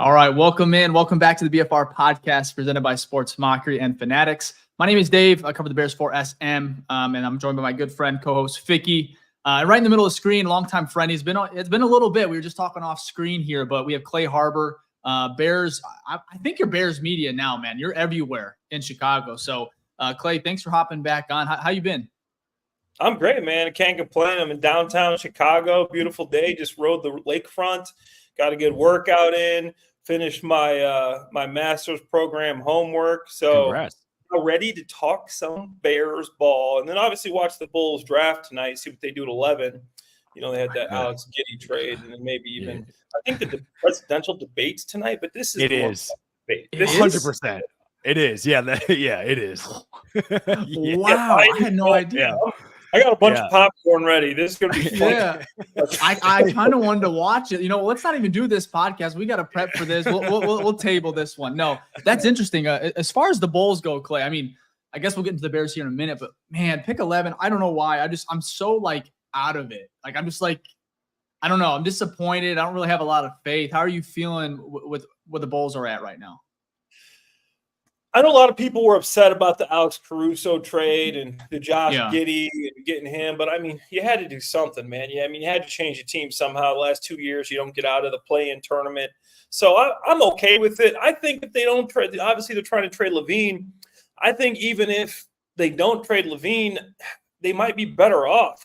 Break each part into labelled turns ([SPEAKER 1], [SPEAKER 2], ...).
[SPEAKER 1] All right, welcome in. Welcome back to the BFR Podcast presented by Sports Mockery and Fanatics. My name is Dave. I cover the Bears for SM, and I'm joined by my good friend, co-host Ficky. Right in the middle of the screen, longtime friend. It's been a little bit. We were just talking off screen here, but we have Clay Harbor, Bears. I think you're Bears media now, man. You're everywhere in Chicago. So, Clay, thanks for hopping back on. How you been?
[SPEAKER 2] I'm great, man. I can't complain. I'm in downtown Chicago. Beautiful day. Just rode the lakefront. Got a good workout in. Finished my my master's program homework. So
[SPEAKER 3] Congrats.
[SPEAKER 2] I'm ready to talk some Bears ball. And then obviously watch the Bulls draft tonight, see what they do at 11. You know, they had that Alex Giddy trade, and then maybe even I think the presidential debates tonight, but this is
[SPEAKER 3] it is
[SPEAKER 2] debate.
[SPEAKER 3] 100%. It is. Yeah, it is.
[SPEAKER 1] Wow. I had no idea.
[SPEAKER 2] Yeah. I got a bunch of popcorn ready. This is going to be fun.
[SPEAKER 1] Yeah. I kind of wanted to watch it. You know, let's not even do this podcast. We got to prep for this. We'll table this one. No, that's interesting. As far as the Bulls go, Clay, I mean, I guess we'll get into the Bears here in a minute, but man, pick 11. I don't know why. I'm so like out of it. Like, I'm just like, I don't know. I'm disappointed. I don't really have a lot of faith. How are you feeling with where the Bulls are at right now?
[SPEAKER 2] I know a lot of people were upset about the Alex Caruso trade and the Josh Giddey and getting him, but I mean, you had to do something, man. Yeah, I mean, you had to change the team somehow. The last 2 years, you don't get out of the play-in tournament, so I'm okay with it. I think if they don't trade, obviously they're trying to trade Levine. I think even if they don't trade Levine, they might be better off.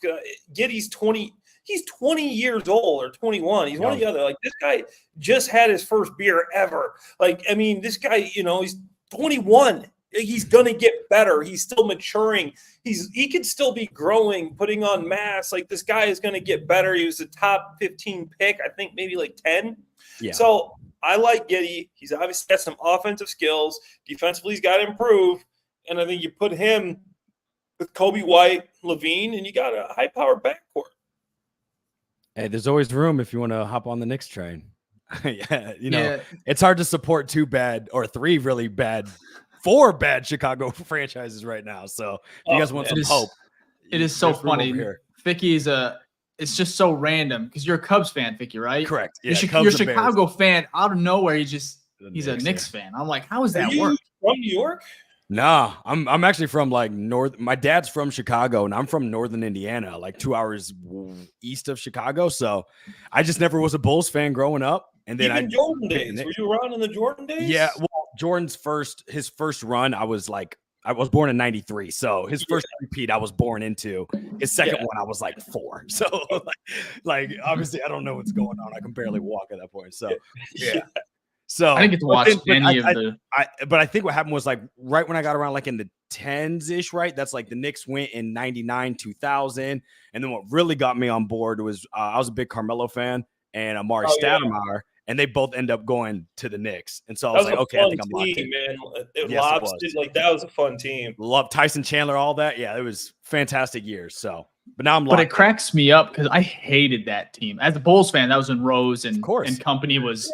[SPEAKER 2] Giddey's 20. He's 20 years old or 21. He's one of the other. Like, this guy just had his first beer ever. Like, I mean, this guy, you know, he's 21. He's going to get better. He's still maturing. He could still be growing, putting on mass. Like, this guy is going to get better. He was a top 15 pick, I think maybe like 10. Yeah. So I like Giddey. He's obviously got some offensive skills. Defensively, he's got to improve. And I think you put him with Kobe White, Levine, and you got a high-powered backcourt.
[SPEAKER 3] Hey, there's always room if you want to hop on the Knicks train. It's hard to support 4 bad Chicago franchises right now. So if you guys want some hope,
[SPEAKER 1] it is so funny. Ficky it's just so random because you're a Cubs fan, Ficky, right?
[SPEAKER 3] Correct. Yeah,
[SPEAKER 1] you're a Chicago fan out of nowhere. He's a Knicks fan. I'm like, how does that work?
[SPEAKER 2] From New York?
[SPEAKER 3] Nah, I'm actually from like north. My dad's from Chicago, and I'm from northern Indiana, like 2 hours east of Chicago. So I just never was a Bulls fan growing up. And then
[SPEAKER 2] Jordan days. Were you around in the Jordan days?
[SPEAKER 3] Yeah. Well, Jordan's his first run, I was born in 93. So his first repeat I was born into. His second one, I was like 4. So like obviously I don't know what's going on. I can barely walk at that point. So yeah. So
[SPEAKER 1] I didn't get to watch any of the.
[SPEAKER 3] But I think what happened was like right when I got around like in the 10s ish, right? That's like the Knicks went in 99, 2000. And then what really got me on board was I was a big Carmelo fan and Amari Stoudemire. And they both end up going to the Knicks. And so I was like, okay, I think I'm locked in.
[SPEAKER 2] Man. That was a fun team.
[SPEAKER 3] Love Tyson Chandler, all that. Yeah, it was fantastic years. So, but now I'm
[SPEAKER 1] locked in. But it cracks me up because I hated that team. As a Bulls fan, that was when Rose and company was,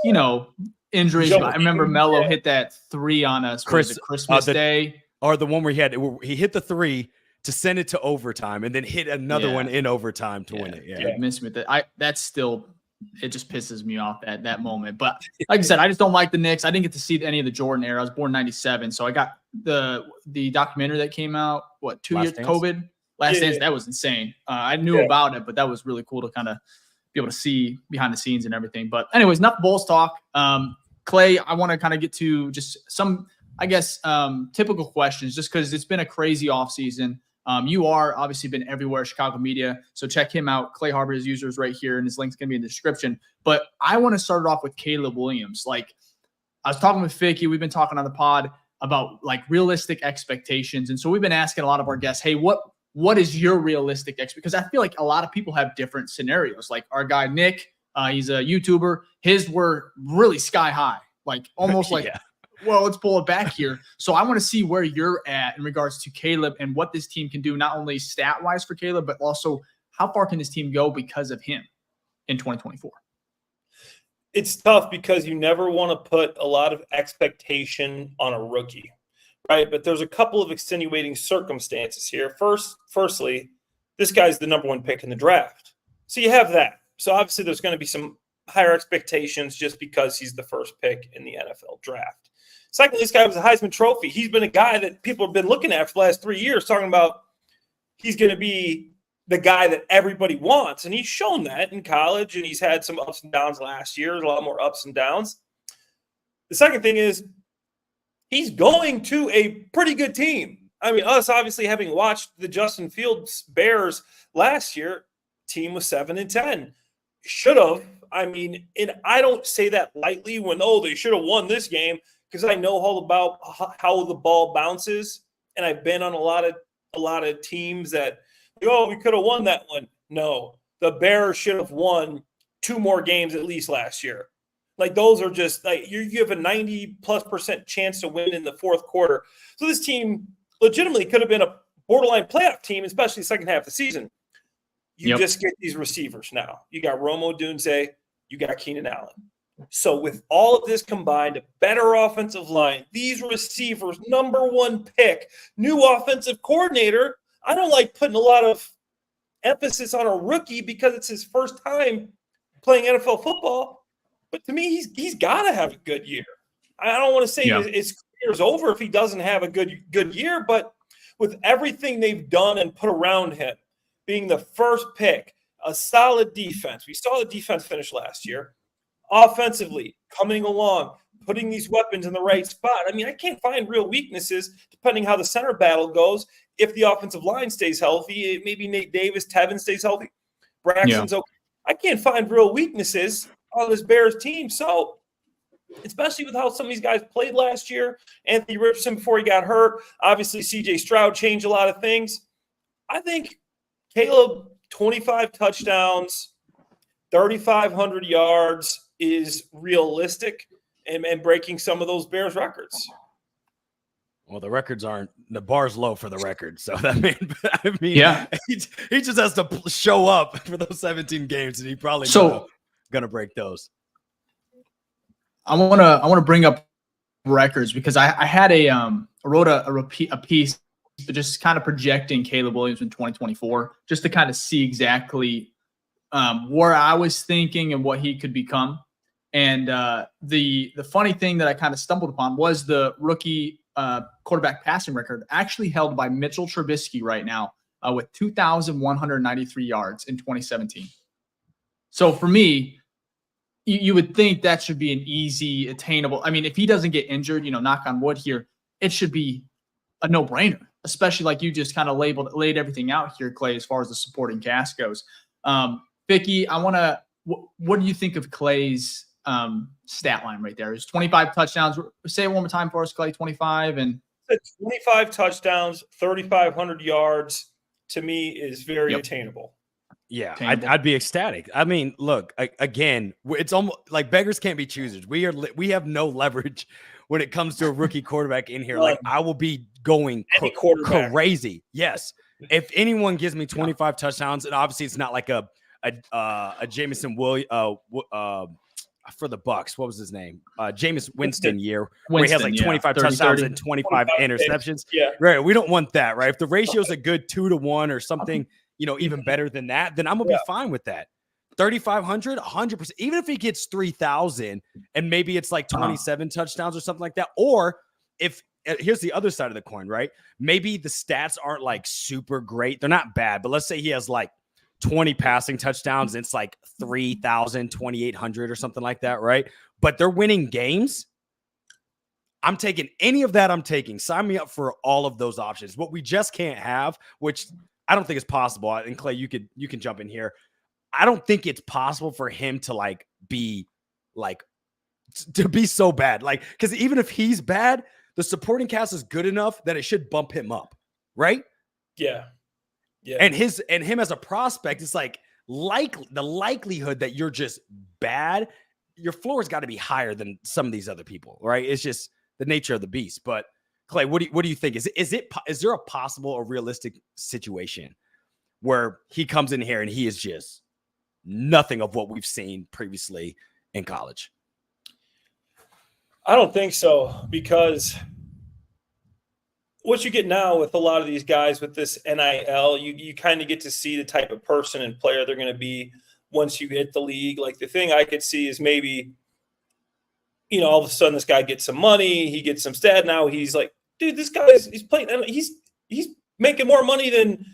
[SPEAKER 1] injuries. I remember Melo hit that 3 on us Christmas Day.
[SPEAKER 3] Or the one where he hit the 3 to send it to overtime and then hit another one in overtime to win it. Yeah.
[SPEAKER 1] Miss me that. That's still – it just pisses me off at that moment. But like I said, I just don't like the Knicks. I didn't get to see any of the Jordan era. I was born in 97. So I got the documentary that came out, 2 years, COVID? Last Dance. That was insane. I knew about it, but that was really cool to kind of be able to see behind the scenes and everything. But anyways, enough Bulls talk. Clay, I want to kind of get to just some, I guess, typical questions just because it's been a crazy offseason. You are obviously been everywhere, Chicago media. So check him out. Clay Harbor, his user is right here, and his link's going to be in the description. But I want to start it off with Caleb Williams. Like, I was talking with Ficky. We've been talking on the pod about like realistic expectations. And so we've been asking a lot of our guests, hey, what is your realistic expectation? Because I feel like a lot of people have different scenarios. Like our guy, Nick, he's a YouTuber. His were really sky high, like almost like well, let's pull it back here. So I want to see where you're at in regards to Caleb and what this team can do, not only stat-wise for Caleb, but also how far can this team go because of him in 2024?
[SPEAKER 2] It's tough because you never want to put a lot of expectation on a rookie, right? But there's a couple of extenuating circumstances here. Firstly, this guy's the number 1 pick in the draft. So you have that. So obviously there's going to be some higher expectations just because he's the first pick in the NFL draft. Secondly, this guy was a Heisman Trophy. He's been a guy that people have been looking at for the last 3 years, talking about he's going to be the guy that everybody wants. And he's shown that in college, and he's had some ups and downs last year, a lot more ups and downs. The second thing is he's going to a pretty good team. I mean, us obviously having watched the Justin Fields Bears last year, team was 7-10. Should have. I mean, and I don't say that lightly when, they should have won this game, because I know all about how the ball bounces. And I've been on a lot of teams that, we could have won that one. No, the Bears should have won 2 more games at least last year. Like, those are just like you have a 90+% chance to win in the fourth quarter. So this team legitimately could have been a borderline playoff team, especially the second half of the season. You just get these receivers now. You got Rome Odunze, you got Keenan Allen. So with all of this combined, a better offensive line, these receivers, number 1 pick, new offensive coordinator. I don't like putting a lot of emphasis on a rookie because it's his first time playing NFL football. But to me, he's got to have a good year. I don't want to say his career's over if he doesn't have a good year, but with everything they've done and put around him, being the first pick, a solid defense. We saw the defense finish last year. Offensively, coming along, putting these weapons in the right spot. I mean, I can't find real weaknesses depending how the center battle goes. If the offensive line stays healthy, maybe Nate Davis, Tevin stays healthy. Braxton's okay. I can't find real weaknesses on this Bears team. So, especially with how some of these guys played last year, Anthony Richardson before he got hurt, obviously C.J. Stroud changed a lot of things. I think Caleb, 25 touchdowns, 3,500 yards is realistic and breaking some of those Bears records.
[SPEAKER 3] Well, the records aren't – the bar's low for the record. So, he just has to show up for those 17 games, and he probably going to break those.
[SPEAKER 1] I want to bring up records because I had wrote a piece just kind of projecting Caleb Williams in 2024 just to kind of see exactly where I was thinking and what he could become. And the funny thing that I kind of stumbled upon was the rookie quarterback passing record actually held by Mitchell Trubisky right now with 2,193 yards in 2017. So for me, you would think that should be an easy, attainable. I mean, if he doesn't get injured, knock on wood here, it should be a no-brainer, especially like you just kind of laid everything out here, Clay, as far as the supporting cast goes. Ficky, what do you think of Clay's stat line right there? It's 25 touchdowns. Say it one more time for us, Clay. 25 and
[SPEAKER 2] 25 touchdowns, 3,500 yards. To me, is very attainable.
[SPEAKER 3] Yeah, I'd be ecstatic. I mean, look, again, it's almost like beggars can't be choosers. We have no leverage when it comes to a rookie quarterback in here. Like, I will be going crazy. Yes, if anyone gives me 25 touchdowns, and obviously it's not like a Jameson Williams for the Bucks. What was his name? Jameis Winston year where he has like 25 touchdowns and 25 interceptions.
[SPEAKER 2] Yeah,
[SPEAKER 3] right. We don't want that, right? If the ratio is a good 2-to-1 or something, even better than that, then I'm gonna be fine with that. 3,500, 100%. Even if he gets 3,000 and maybe it's like 27 touchdowns or something like that, or if here's the other side of the coin, right? Maybe the stats aren't like super great. They're not bad, but let's say he has like 20 passing touchdowns and it's like 3,000, 2,800 or something like that, right? But they're winning games. I'm taking any of that. Sign me up for all of those options. What we just can't have, which I don't think is possible. And Clay, you can jump in here. I don't think it's possible for him to be so bad. Because even if he's bad, the supporting cast is good enough that it should bump him up, right?
[SPEAKER 2] Yeah. Yeah.
[SPEAKER 3] And him as a prospect, it's like the likelihood that you're just bad, your floor's got to be higher than some of these other people, right? It's just the nature of the beast. But Clay, what do you think? Is there a realistic situation where he comes in here and he is just nothing of what we've seen previously in college?
[SPEAKER 2] I don't think so, because what you get now with a lot of these guys with this NIL, you kind of get to see the type of person and player they're going to be once you hit the league. Like the thing I could see is maybe, all of a sudden this guy gets some money, he gets some stat. Now he's like, dude, this guy he's playing, he's making more money than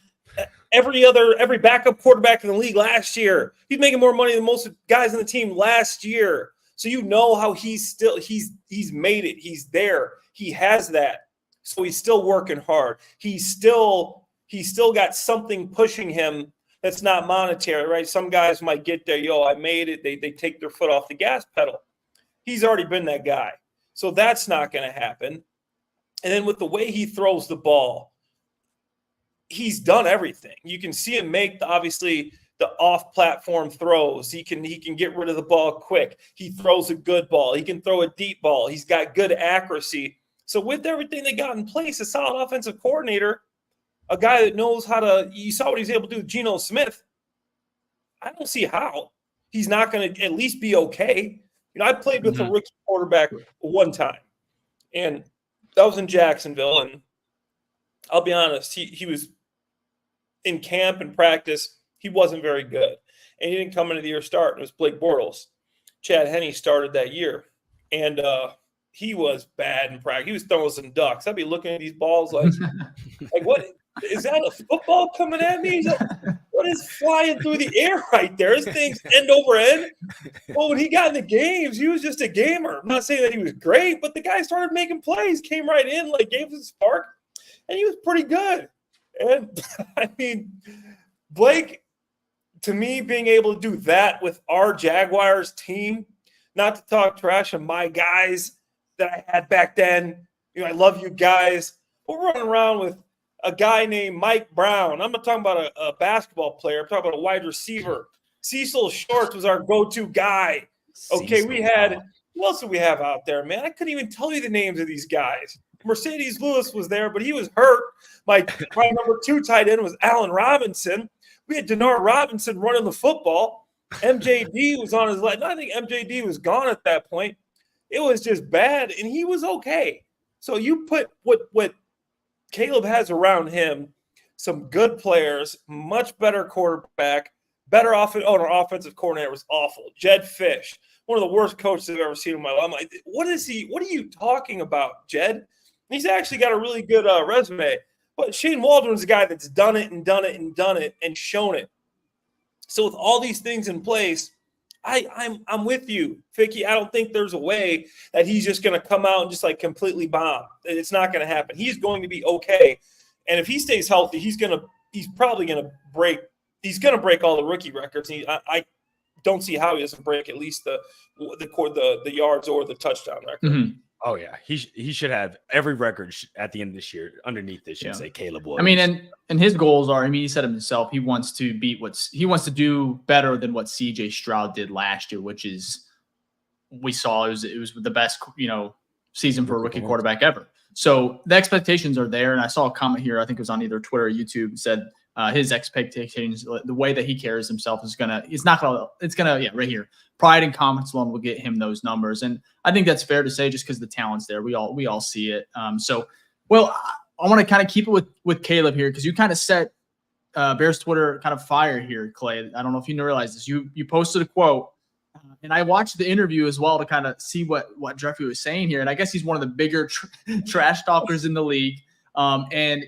[SPEAKER 2] every backup quarterback in the league last year. He's making more money than most guys on the team last year. So how he's made it. He's there. He has that. So he's still working hard. He's still got something pushing him that's not monetary, right? Some guys might get there, I made it. They take their foot off the gas pedal. He's already been that guy. So that's not going to happen. And then with the way he throws the ball, he's done everything. You can see him make obviously the off-platform throws. He can get rid of the ball quick. He throws a good ball. He can throw a deep ball. He's got good accuracy. So with everything they got in place, a solid offensive coordinator, a guy that knows how to – you saw what he was able to do with Geno Smith. I don't see how he's not going to at least be okay. I played with a rookie quarterback one time, and that was in Jacksonville. And I'll be honest, he was in camp and practice. He wasn't very good, and he didn't come into the year starting. It was Blake Bortles. Chad Henne started that year, and he was bad in practice. He was throwing some ducks. I'd be looking at these balls like what is that? A football coming at me? What is flying through the air right there? This thing's end over end. Well, when he got in the games, he was just a gamer. I'm not saying that he was great, but the guy started making plays, came right in, gave us a spark, and he was pretty good. And I mean, Blake, to me, being able to do that with our Jaguars team, not to talk trash on my guys that I had back then. I love you guys. We're running around with a guy named Mike Brown. I'm not talking about a basketball player. I'm talking about a wide receiver. Cecil Shorts was our go-to guy. Okay, we had – who else did we have out there, man? I couldn't even tell you the names of these guys. Mercedes Lewis was there, but he was hurt. My number 2 tight end was Allen Robinson. We had Denard Robinson running the football. MJD was on his leg. I think MJD was gone at that point. It was just bad, and he was okay. So you put what Caleb has around him, some good players, much better quarterback, better our offensive coordinator was awful. Jed Fish, one of the worst coaches I've ever seen in my life. I'm like, what are you talking about, Jed? He's actually got a really good resume. But Shane Waldron's a guy that's done it and shown it. So with all these things in place, I'm with you, Ficky. I don't think there's a way that he's just going to come out and just completely bomb. It's not going to happen. He's going to be okay, and if he stays healthy, he's probably going to break. He's going to break all the rookie records. I don't see how he doesn't break at least the yards or the touchdown record.
[SPEAKER 3] Mm-hmm. Oh yeah, he should have every record at the end of this year. Underneath this should say Caleb Williams.
[SPEAKER 1] I mean, and his goals are. He said it himself. He wants to do better than what CJ Stroud did last year, which is we saw it was the best season for a rookie quarterback ever. So the expectations are there, and I saw a comment here. I think it was on either Twitter or YouTube. Said his expectations, the way that he carries himself it's gonna right here. Pride and confidence alone will get him those numbers. And I think that's fair to say just because the talent's there. We all see it. I want to kind of keep it with Caleb here because you kind of set Bears Twitter kind of fire here, Clay. I don't know if you realize this. You posted a quote, and I watched the interview as well to kind of see what Jeffrey was saying here. And I guess he's one of the bigger trash talkers in the league. And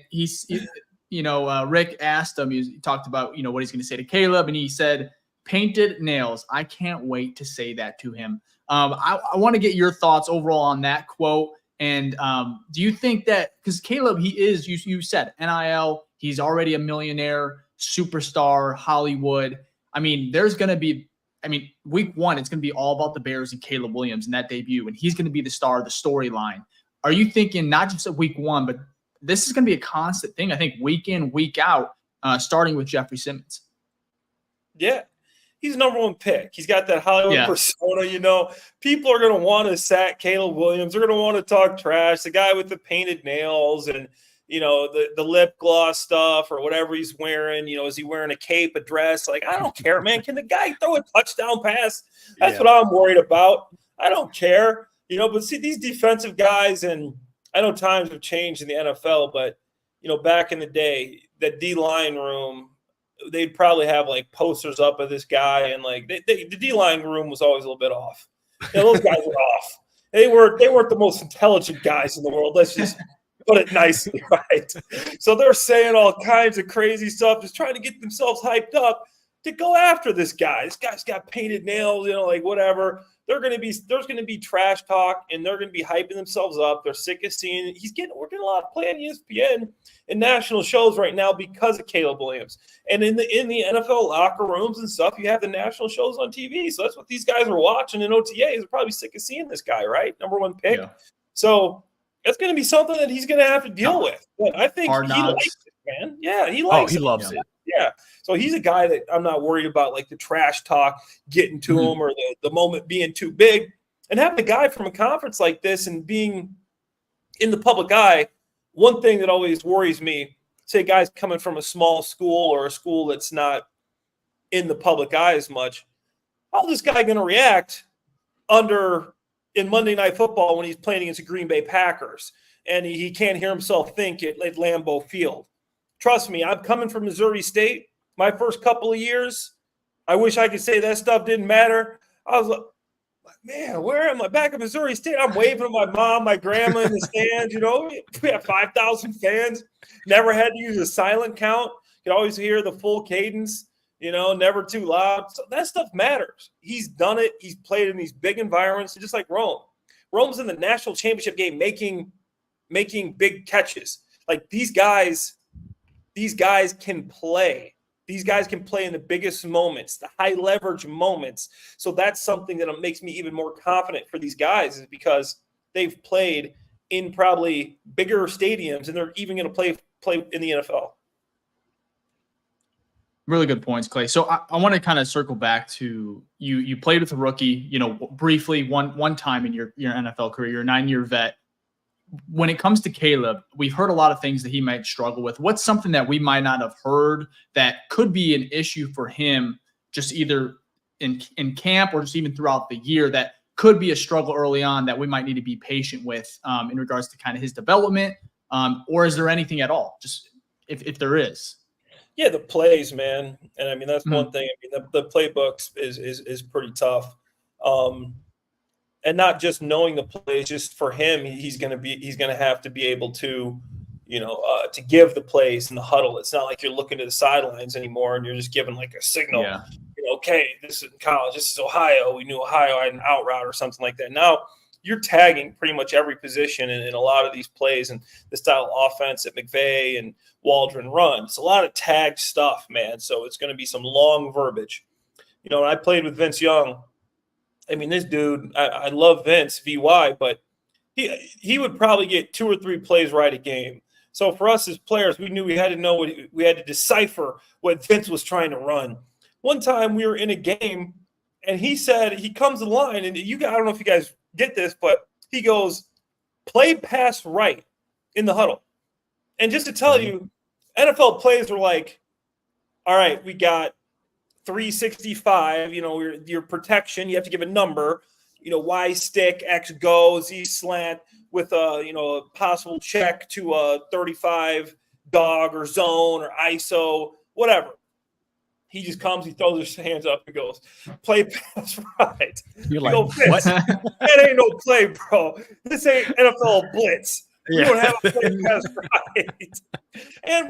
[SPEAKER 1] Rick asked him, he talked about, what he's going to say to Caleb. And he said, painted nails. I can't wait to say that to him. I want to get your thoughts overall on that quote. And do you think that, because Caleb, he is, you said NIL, he's already a millionaire, superstar, Hollywood. I mean, week 1, it's going to be all about the Bears and Caleb Williams in that debut. And he's going to be the star of the storyline. Are you thinking not just at week 1, but this is going to be a constant thing, I think, week in, week out, starting with Jeffrey Simmons?
[SPEAKER 2] Yeah. He's number 1 pick. He's got that Hollywood persona, People are going to want to sack Caleb Williams. They're going to want to talk trash. The guy with the painted nails and, the lip gloss stuff or whatever he's wearing. Is he wearing a cape, a dress? I don't care, man. Can the guy throw a touchdown pass? That's what I'm worried about. I don't care. But see, these defensive guys, and I know times have changed in the NFL, but, back in the day, that D-line room, they'd probably have like posters up of this guy, and like the D-line room was always a little bit off. Those guys were off. They weren't the most intelligent guys in the world. Let's just put it nicely, right? So they're saying all kinds of crazy stuff, just trying to get themselves hyped up to go after this guy. This guy's got painted nails, like whatever. There's going to be trash talk, and they're going to be hyping themselves up. They're sick of seeing it. We're getting a lot of play on ESPN and national shows right now because of Caleb Williams. And in the NFL locker rooms and stuff, you have the national shows on TV. So that's what these guys are watching in OTAs. They're probably sick of seeing this guy, right? Number one pick. Yeah. So that's going to be something that he's going to have to deal with. But I think he likes it, man. Yeah, he likes it.
[SPEAKER 3] He loves it.
[SPEAKER 2] Yeah. So he's a guy that I'm not worried about, like the trash talk getting to him or the moment being too big. And having a guy from a conference like this and being in the public eye, one thing that always worries me, say guys coming from a small school or a school that's not in the public eye as much, how's this guy going to react in Monday Night Football when he's playing against the Green Bay Packers and he can't hear himself think at Lambeau Field? Trust me, I'm coming from Missouri State. My first couple of years, I wish I could say that stuff didn't matter. I was like, man, where am I? Back in Missouri State, I'm waving to my mom, my grandma in the stands. We have 5,000 fans. Never had to use a silent count. You could always hear the full cadence, never too loud. So that stuff matters. He's done it. He's played in these big environments, just like Rome. Rome's in the national championship game making big catches. Like these guys can play. These guys can play in the biggest moments, the high leverage moments. So that's something that makes me even more confident for these guys, is because they've played in probably bigger stadiums and they're even going to play in the NFL.
[SPEAKER 1] Really good points, Clay. So I want to kind of circle back to you played with a rookie, briefly one time in your NFL career. You're a 9-year vet. When it comes to Caleb, we've heard a lot of things that he might struggle with. What's something that we might not have heard that could be an issue for him, just either in camp or just even throughout the year, that could be a struggle early on that we might need to be patient with in regards to kind of his development? Or is there anything at all, just if there is?
[SPEAKER 2] Yeah, the plays, man. And I mean, that's one thing. I mean, the playbooks is pretty tough. And not just knowing the plays, just for him, he's going to have to be able to, to give the plays in the huddle. It's not like you're looking to the sidelines anymore and you're just giving like a signal. Yeah. Okay, this is college. This is Ohio. We knew Ohio had an out route or something like that. Now you're tagging pretty much every position in a lot of these plays and the style of offense that McVay and Waldron run. It's a lot of tagged stuff, man. So it's going to be some long verbiage. When I played with Vince Young, I mean, this dude, I love Vince, VY, but he would probably get 2 or 3 plays right a game. So for us as players, we knew we had to know we had to decipher what Vince was trying to run. One time we were in a game, and he said, he comes to the line, and I don't know if you guys get this, but he goes, play pass right in the huddle. And just to tell you, NFL plays were like, all right, we got 365, your protection, you have to give a number, Y stick, X go, Z slant with a possible check to a 35 dog or zone or ISO, whatever. He just comes, he throws his hands up and goes, play pass right.
[SPEAKER 3] You're like, what?
[SPEAKER 2] That ain't no play, bro. This ain't NFL blitz. We don't have a play pass right. And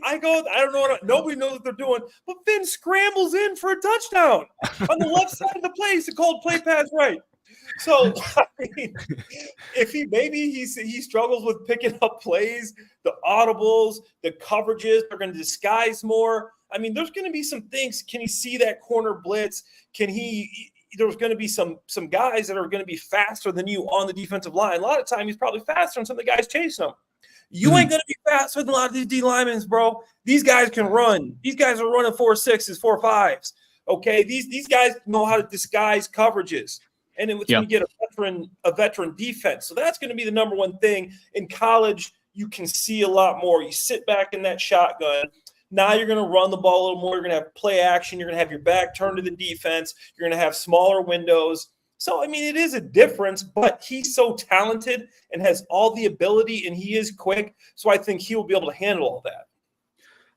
[SPEAKER 2] I don't know nobody knows what they're doing, but Finn scrambles in for a touchdown on the left side of the play. It's called play pass right. So I mean, if he struggles with picking up plays, the audibles, the coverages are going to disguise more. I mean, there's going to be some things. Can he see that corner blitz? There's going to be some guys that are going to be faster than you on the defensive line. A lot of time he's probably faster than some of the guys chasing him. You ain't going to be faster than a lot of these D linemen, bro. These guys can run. These guys are running 4.6s, 4.5s. Okay, these guys know how to disguise coverages, and it's when you get a veteran defense. So that's going to be the number one thing in college. You can see a lot more. You sit back in that shotgun. Now you're going to run the ball a little more. You're going to have play action. You're going to have your back turned to the defense. You're going to have smaller windows. So, I mean, it is a difference, but he's so talented and has all the ability, and he is quick. So I think he will be able to handle all that.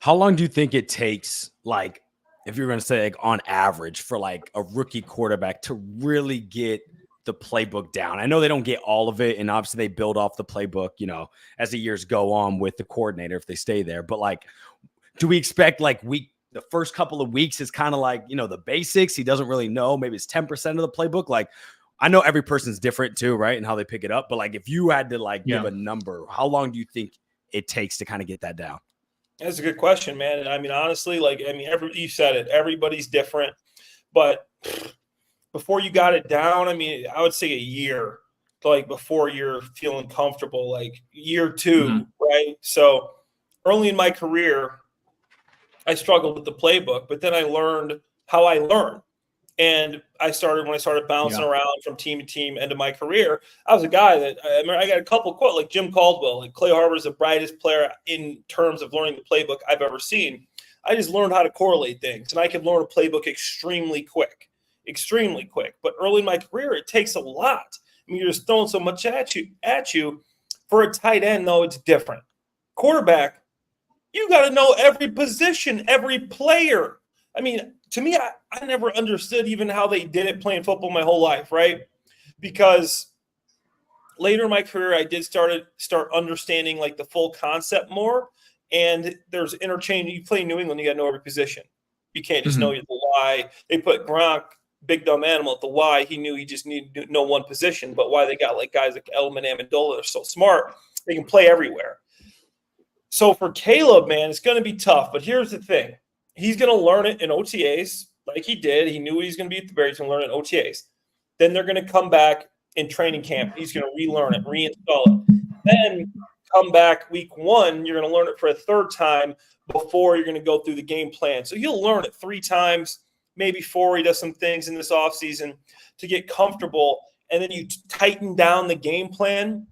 [SPEAKER 3] How long do you think it takes, like, if you're going to say like on average for like a rookie quarterback to really get the playbook down? I know they don't get all of it, and obviously they build off the playbook, you know, as the years go on with the coordinator if they stay there. But like, do we expect like the first couple of weeks is kind of like, you know, the basics? He doesn't really know. Maybe it's 10% of the playbook. Like, I know every person's different too, right? And how they pick it up. But like, if you had to like give a number, how long do you think it takes to kind of get that down?
[SPEAKER 2] That's a good question, man. I mean, honestly, like, I mean, you said it, everybody's different, but before you got it down, I mean, I would say a year, like before you're feeling comfortable, like year 2, right? So early in my career, I struggled with the playbook, but then I learned how I learn. And when I started bouncing around from team to team end of my career, I was a guy that I got a couple quotes like Jim Caldwell, like Clay Harbor is the brightest player in terms of learning the playbook I've ever seen. I just learned how to correlate things, and I could learn a playbook extremely quick. But early in my career, it takes a lot. I mean, you're just throwing so much at you. For a tight end, though, it's different. Quarterback, you got to know every position, every player. I mean, to me, I never understood even how they did it playing football my whole life, right? Because later in my career, I did start understanding like the full concept more. And there's interchange. You play New England, you got to know every position. You can't just know the Y. They put Gronk, big dumb animal, at the Y. He knew he just needed to know one position. But why they got like guys like Elman, Amendola, they're so smart, they can play everywhere. So for Caleb, man, it's going to be tough. But here's the thing. He's going to learn it in OTAs like he did. He knew he was going to be at the Bears. He's going to learn it in OTAs. Then they're going to come back in training camp. He's going to relearn it, reinstall it. Then come back week 1. You're going to learn it for a third time before you're going to go through the game plan. So he'll learn it 3 times, maybe 4. He does some things in this offseason to get comfortable. And then you tighten down the game plan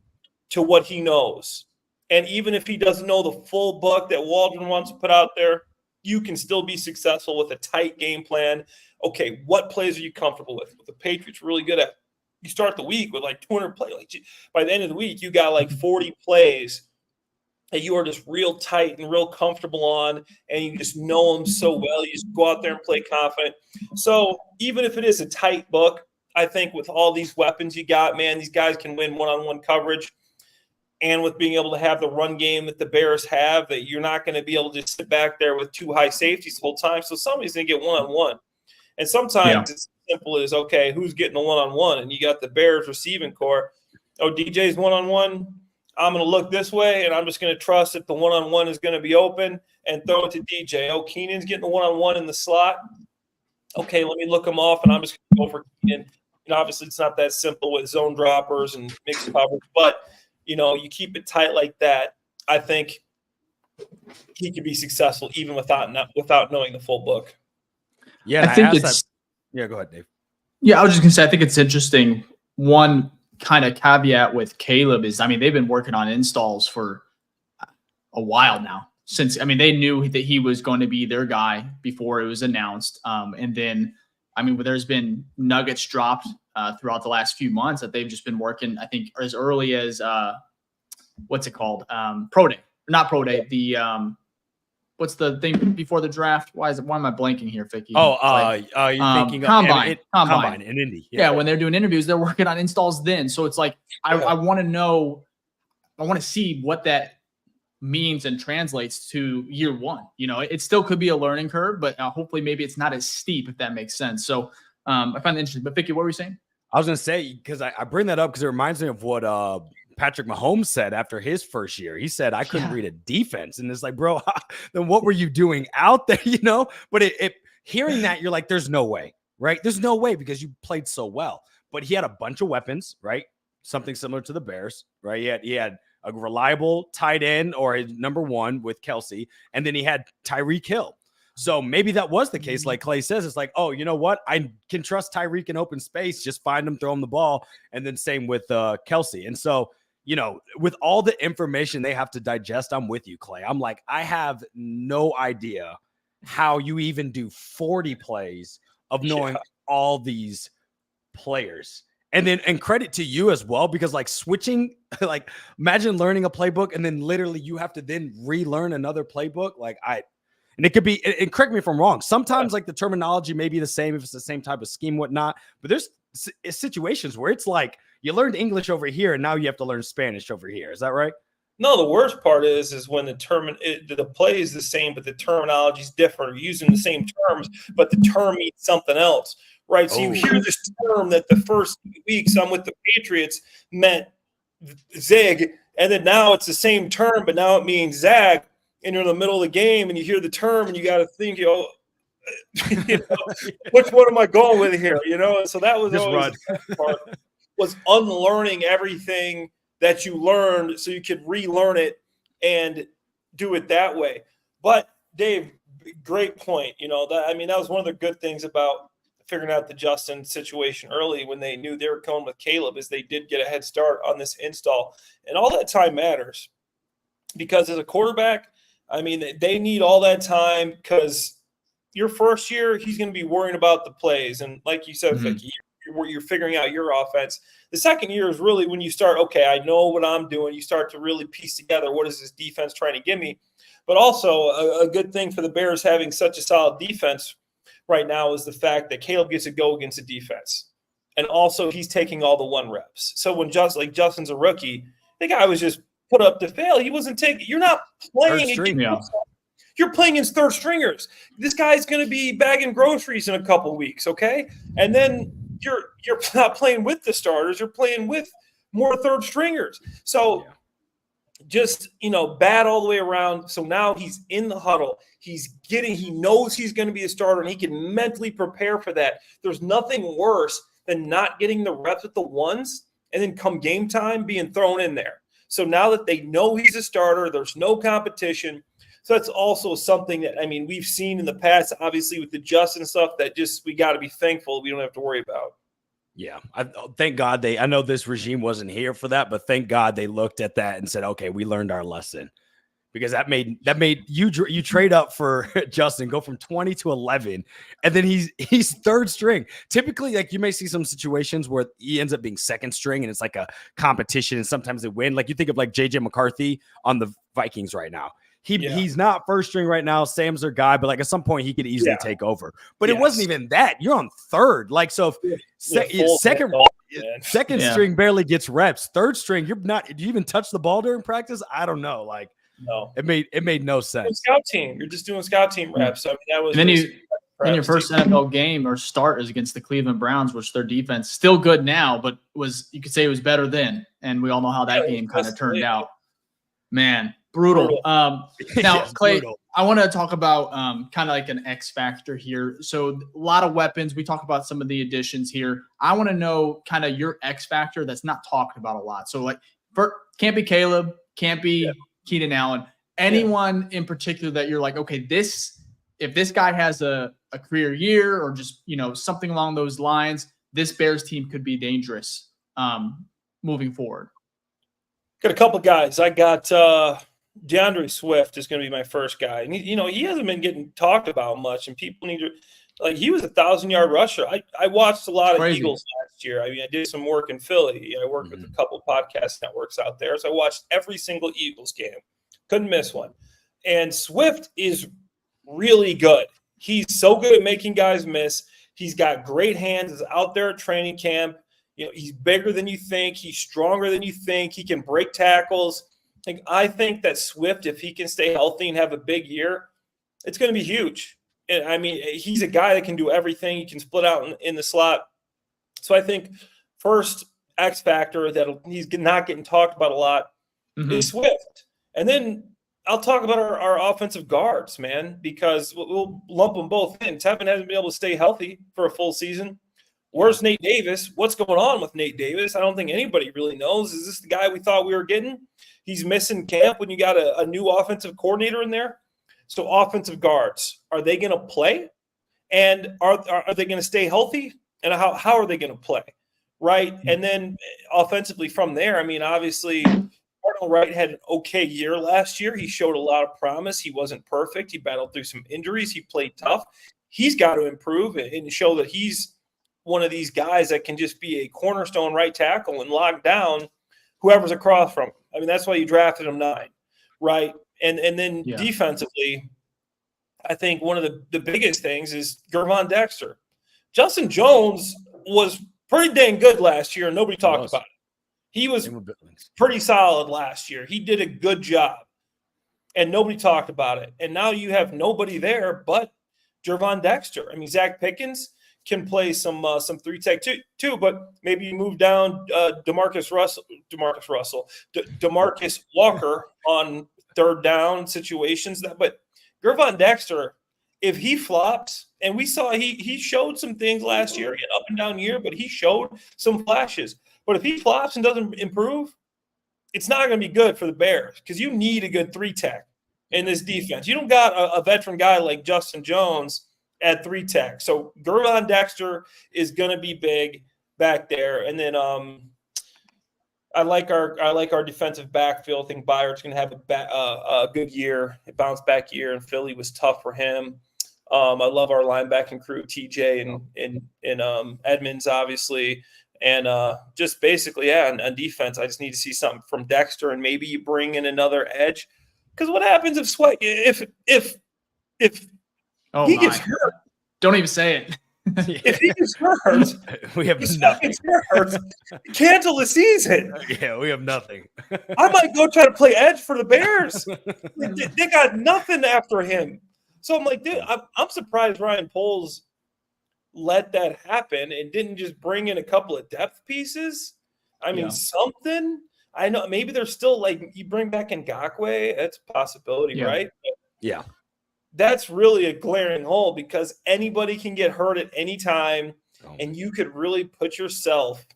[SPEAKER 2] to what he knows. And even if he doesn't know the full book that Waldron wants to put out there, you can still be successful with a tight game plan. Okay, what plays are you comfortable with? What the Patriots really good at? You start the week with like 200 plays. Like by the end of the week, you got like 40 plays that you are just real tight and real comfortable on, and you just know them so well. You just go out there and play confident. So even if it is a tight book, I think with all these weapons you got, man, these guys can win one-on-one coverage. And with being able to have the run game that the Bears have, that you're not going to be able to just sit back there with 2 high safeties the whole time. So somebody's going to get one-on-one. And sometimes it's simple as, okay, who's getting the one-on-one? And you got the Bears receiving core. Oh, DJ's one-on-one. I'm going to look this way, and I'm just going to trust that the one-on-one is going to be open and throw it to DJ. Oh, Keenan's getting the one-on-one in the slot. Okay, let me look him off, and I'm just going to go for Keenan. And obviously it's not that simple with zone droppers and mixed coverage, but – you know, you keep it tight like that, I think he could be successful even without knowing the full book.
[SPEAKER 3] Yeah,
[SPEAKER 1] I think it's
[SPEAKER 3] yeah, go ahead, Dave.
[SPEAKER 1] Yeah, I was just gonna say, I think it's interesting. One kind of caveat with Caleb is, I mean, they've been working on installs for a while now. Since, I mean, they knew that he was going to be their guy before it was announced. And then, I mean, there's been nuggets dropped throughout the last few months that they've just been working, I think, as early as what's it called? Pro Day. Not Pro Day. The what's the thing before the draft? Why am I blanking here, Ficky?
[SPEAKER 3] You're thinking
[SPEAKER 1] Combine
[SPEAKER 3] in Indy.
[SPEAKER 1] Yeah, when they're doing interviews, they're working on installs then. So it's like I want to know, I want to see what that means and translates to year 1. You know, it still could be a learning curve, but hopefully maybe it's not as steep, if that makes sense. So I find it interesting. But Ficky, what were you saying?
[SPEAKER 3] I was going to say, because I bring that up because it reminds me of what Patrick Mahomes said after his first year. He said, I couldn't read a defense. And it's like, bro, then what were you doing out there? You know, but hearing that, you're like, there's no way, right? There's no way because you played so well. But he had a bunch of weapons, right? Something similar to the Bears, right? He had a reliable tight end or a number 1 with Kelsey. And then he had Tyreek Hill. So maybe that was the case. Like Clay says, it's like, oh, you know what? I can trust Tyreek in open space. Just find him, throw him the ball. And then same with Kelsey. And so, you know, with all the information they have to digest, I'm with you, Clay. I'm like, I have no idea how you even do 40 plays of knowing all these players. And then, and credit to you as well, because like switching, like imagine learning a playbook and then literally you have to then relearn another playbook. Like And it could be, and correct me if I'm wrong, sometimes like the terminology may be the same if it's the same type of scheme, whatnot, but there's situations where it's like you learned English over here and now you have to learn Spanish over here. Is that right?
[SPEAKER 2] No, the worst part is when the play is the same, but the terminology is different. We're using the same terms, but the term means something else, right? So you hear this term that the first weeks I'm with the Patriots meant zig, and then now it's the same term, but now it means zag, and you're in the middle of the game and you hear the term and you got to think, which one am I going with here? So that was always the best part, was unlearning everything that you learned so you could relearn it and do it that way. But Dave, great point. That was one of the good things about figuring out the Justin situation early when they knew they were coming with Caleb, is they did get a head start on this install. And all that time matters, because as a quarterback, they need all that time, because your first year, he's going to be worrying about the plays. And like you said, Ficky, you're figuring out your offense. The second year is really when you start, okay, I know what I'm doing. You start to really piece together, what is this defense trying to give me? But also a good thing for the Bears having such a solid defense right now is the fact that Caleb gets to go against the defense. And also he's taking all the 1 reps. So when Justin's a rookie, the guy was just put up to fail. He wasn't taking – you're not playing against – you're playing against third stringers. This guy's going to be bagging groceries in a couple weeks, okay? And then you're not playing with the starters. You're playing with more third stringers. So just, bad all the way around. So now he's in the huddle. He knows he's going to be a starter, and he can mentally prepare for that. There's nothing worse than not getting the reps with the ones and then come game time being thrown in there. So now that they know he's a starter, there's no competition. So that's also something that, we've seen in the past, obviously with the Justin stuff, that just, we got to be thankful we don't have to worry about.
[SPEAKER 3] Yeah. Thank God I know this regime wasn't here for that, but thank God they looked at that and said, okay, we learned our lesson, because that made you trade up for Justin, go from 20 to 11. And then he's third string. Typically, like, you may see some situations where he ends up being second string and it's like a competition and sometimes they win. Like, you think of like JJ McCarthy on the Vikings right now. He's not first string right now. Sam's their guy, but like at some point he could easily take over. But it wasn't even that. You're on third. Like, so if second string barely gets reps. Third string, you're not. Did you even touch the ball during practice? I don't know. Like, no, it made no sense.
[SPEAKER 2] Scout team. You're just doing scout team reps. So that was.
[SPEAKER 1] And then your first NFL game or start is against the Cleveland Browns, which their defense still good now, but you could say it was better then. And we all know how that game kind of turned out. Man. Brutal. Now, Clay, brutal. I want to talk about kind of like an X factor here. So a lot of weapons. We talk about some of the additions here. I want to know kind of your X factor that's not talked about a lot. So like, can't be Caleb, can't be Keenan Allen. Anyone in particular that you're like, okay, if this guy has a career year or just, something along those lines, this Bears team could be dangerous moving forward.
[SPEAKER 2] Got a couple guys. I got DeAndre Swift is going to be my first guy. And he hasn't been getting talked about much, and people need to, like, he was a 1,000-yard rusher. I watched a lot of Eagles last year. I did some work in Philly. I worked with a couple podcast networks out there. So I watched every single Eagles game. Couldn't miss one. And Swift is really good. He's so good at making guys miss. He's got great hands. He's out there at training camp. He's bigger than you think. He's stronger than you think. He can break tackles. I think that Swift, if he can stay healthy and have a big year, it's going to be huge. He's a guy that can do everything. He can split out in the slot. So I think first X factor that he's not getting talked about a lot is Swift. And then I'll talk about our offensive guards, man, because we'll lump them both in. Tevin hasn't been able to stay healthy for a full season. Where's Nate Davis? What's going on with Nate Davis? I don't think anybody really knows. Is this the guy we thought we were getting? He's missing camp when you got a new offensive coordinator in there. So offensive guards, are they going to play? And are they going to stay healthy? And how are they going to play? Right? And then offensively from there, obviously Cardinal Wright had an okay year last year. He showed a lot of promise. He wasn't perfect. He battled through some injuries. He played tough. He's got to improve and show that he's one of these guys that can just be a cornerstone right tackle and lock down whoever's across from him. That's why you drafted him 9, right? And then defensively, I think one of the biggest things is Gervon Dexter. Justin Jones was pretty dang good last year, and nobody talked about it. He was pretty solid last year. He did a good job, and nobody talked about it. And now you have nobody there but Gervon Dexter. I mean, Zach Pickens can play some 3-tech too, but maybe you move down Demarcus Walker on third down situations. But Gervon Dexter, if he flops, and we saw he showed some things last year, an up and down year, but he showed some flashes. But if he flops and doesn't improve, it's not going to be good for the Bears because you need a good 3-tech in this defense. You don't got a veteran guy like Justin Jones at 3-tech. So Gervon Dexter is going to be big back there. And then I like our defensive backfield. I think Byard's going to have a good year, a bounce back year, and Philly was tough for him. I love our linebacking crew, TJ and Edmonds, obviously. And just basically, on defense, I just need to see something from Dexter, and maybe you bring in another edge. Because what happens if Sweat if he gets hurt?
[SPEAKER 1] Don't even say it.
[SPEAKER 2] If he gets hurt,
[SPEAKER 3] we have nothing.
[SPEAKER 2] Cancel the season.
[SPEAKER 3] Yeah, we have nothing.
[SPEAKER 2] I might go try to play edge for the Bears. They got nothing after him. So I'm like, dude, I'm surprised Ryan Poles let that happen and didn't just bring in a couple of depth pieces. I mean, something. I know maybe they're still like, you bring back Ngakoue. That's a possibility, right?
[SPEAKER 3] Yeah.
[SPEAKER 2] That's really a glaring hole because anybody can get hurt at any time, and you could really put yourself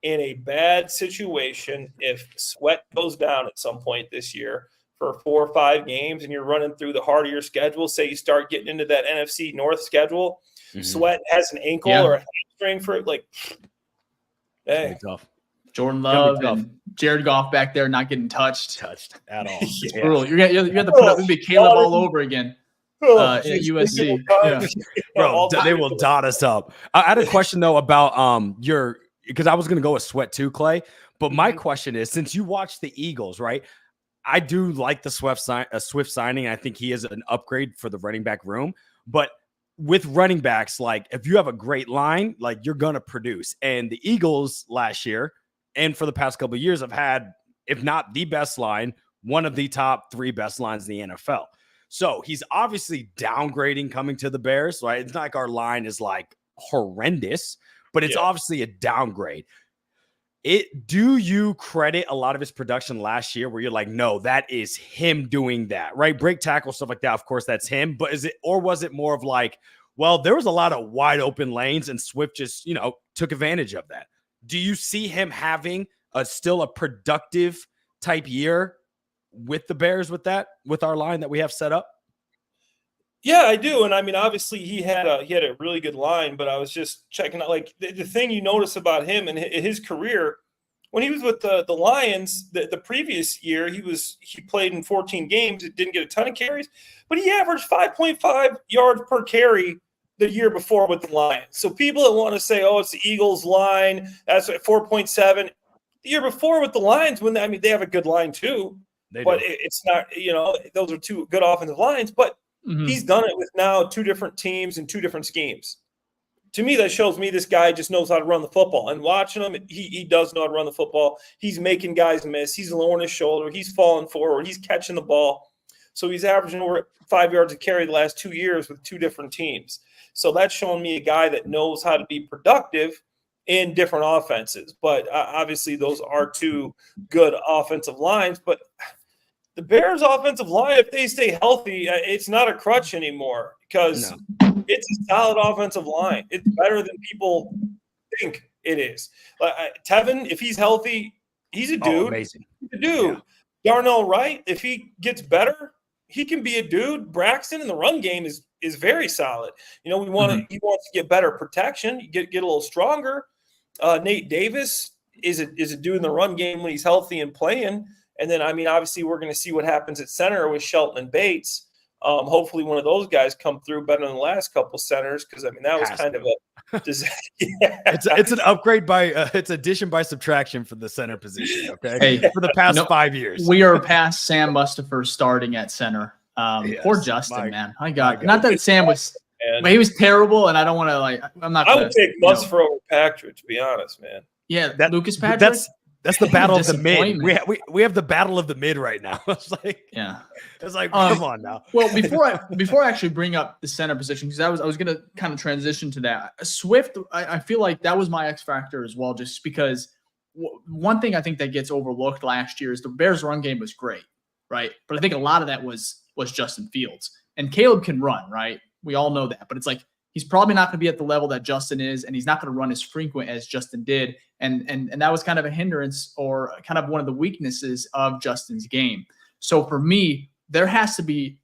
[SPEAKER 2] in a bad situation if Sweat goes down at some point this year for 4 or 5 games and you're running through the heart of your schedule. Say you start getting into that NFC North schedule, Sweat has an ankle or a hamstring for it. Like, hey.
[SPEAKER 3] Tough.
[SPEAKER 1] Jordan Love and Jared Goff back there not getting touched
[SPEAKER 3] at all.
[SPEAKER 1] It's brutal. You're gonna put up maybe Caleb all over again. At USC.
[SPEAKER 3] Bro, they will dot us up. I had a question though about because I was gonna go with Sweat too, Clay. But my question is, since you watch the Eagles, right? I do like the Swift signing. I think he is an upgrade for the running back room. But with running backs, like if you have a great line, like you're gonna produce. And the Eagles last year and for the past couple of years have had, if not the best line, one of the top 3 best lines in the NFL. So he's obviously downgrading coming to the Bears, right? It's not like our line is like horrendous, but it's obviously a downgrade. Do you credit a lot of his production last year where you're like, no, that is him doing that, right? Break tackle, stuff like that. Of course, that's him. But was it more of like, well, there was a lot of wide open lanes and Swift just, took advantage of that. Do you see him having still a productive type year with the Bears with our line that we have set up?
[SPEAKER 2] Yeah, I do. And I mean, obviously he had a really good line, but I was just checking out, like the thing you notice about him and his career, when he was with the Lions, the previous year, he played in 14 games. It didn't get a ton of carries, but he averaged 5.5 yards per carry the year before with the Lions. So people that want to say, oh, it's the Eagles line, that's at 4.7. The year before with the Lions, they have a good line too. But it's not, those are 2 good offensive lines. But he's done it with now 2 different teams and 2 different schemes. To me, that shows me this guy just knows how to run the football. And watching him, he does know how to run the football. He's making guys miss. He's lowering his shoulder. He's falling forward. He's catching the ball. So he's averaging over 5 yards a carry the last 2 years with 2 different teams. So that's showing me a guy that knows how to be productive in different offenses. But obviously those are 2 good offensive lines. But the Bears' offensive line, if they stay healthy, it's not a crutch anymore because it's a solid offensive line. It's better than people think it is. Tevin, if he's healthy, he's a dude.
[SPEAKER 3] Amazing.
[SPEAKER 2] He's a dude. Yeah. Darnell Wright, if he gets better, he can be a dude. Braxton in the run game is very solid. He wants to get better protection, get a little stronger. Nate Davis is a dude in the run game when he's healthy and playing. And then, obviously, we're going to see what happens at center with Shelton and Bates. Hopefully, one of those guys come through better than the last couple centers because, that was kind of a disaster.
[SPEAKER 3] It's an upgrade it's addition by subtraction for the center position, okay?
[SPEAKER 1] Hey,
[SPEAKER 3] for the past 5 years.
[SPEAKER 1] We are past Sam Mustipher starting at center. Poor Justin, man. My God. Not that Sam was,
[SPEAKER 2] and
[SPEAKER 1] but he was terrible, and I don't want to
[SPEAKER 2] I would take Musfer over Patrick, to be honest, man.
[SPEAKER 1] Yeah, Lucas Patrick.
[SPEAKER 3] That's the battle of the mid. We have the battle of the mid right now. It's like, come on now.
[SPEAKER 1] Well, before I actually bring up the center position, because I was gonna kind of transition to that. Swift, I feel like that was my X factor as well, just because one thing I think that gets overlooked last year is the Bears' run game was great, right? But I think a lot of that was Justin Fields, and Caleb can run, right? We all know that, but it's like he's probably not going to be at the level that Justin is, and he's not going to run as frequent as Justin did. And that was kind of a hindrance or kind of one of the weaknesses of Justin's game. So for me, they have to be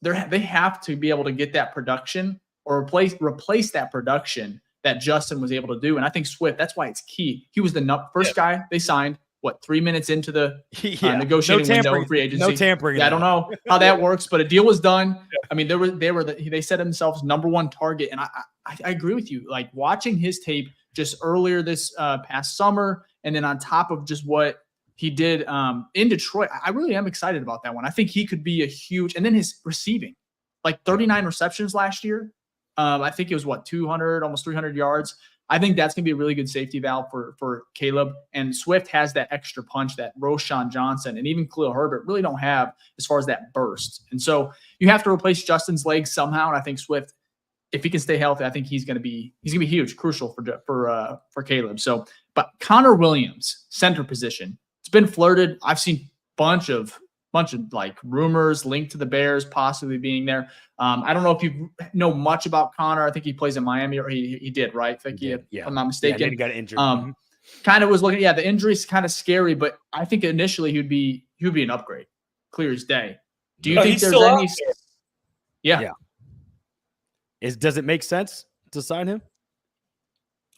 [SPEAKER 1] able to get that production or replace that production that Justin was able to do. And I think Swift, that's why it's key. He was the first guy they signed, 3 minutes into the negotiating window free agency.
[SPEAKER 3] No tampering.
[SPEAKER 1] Yeah, I don't know how that works, but a deal was done. I mean, they set themselves #1 target. And I agree with you. Like watching his tape just earlier this past summer, and then on top of just what he did in Detroit, I really am excited about that one. I think he could be a huge, and then his receiving, like 39 receptions last year. I think it was 200, almost 300 yards. I think that's going to be a really good safety valve for Caleb. And Swift has that extra punch that Roschon Johnson and even Khalil Herbert really don't have as far as that burst. And so you have to replace Justin's legs somehow. And I think Swift, if he can stay healthy, I think he's going to be huge, crucial for Caleb. So, but Connor Williams, center position, it's been flirted. I've seen bunch of like rumors linked to the Bears possibly being there. I don't know if you know much about Connor. I think he plays in Miami, or he did, right? Ficky, if I'm not mistaken.
[SPEAKER 3] Yeah, he got injured.
[SPEAKER 1] Kind of was looking. Yeah, the injury's kind of scary, but I think initially he would be an upgrade, clear as day. Do you think there's any? Yeah.
[SPEAKER 3] Does it make sense to sign him?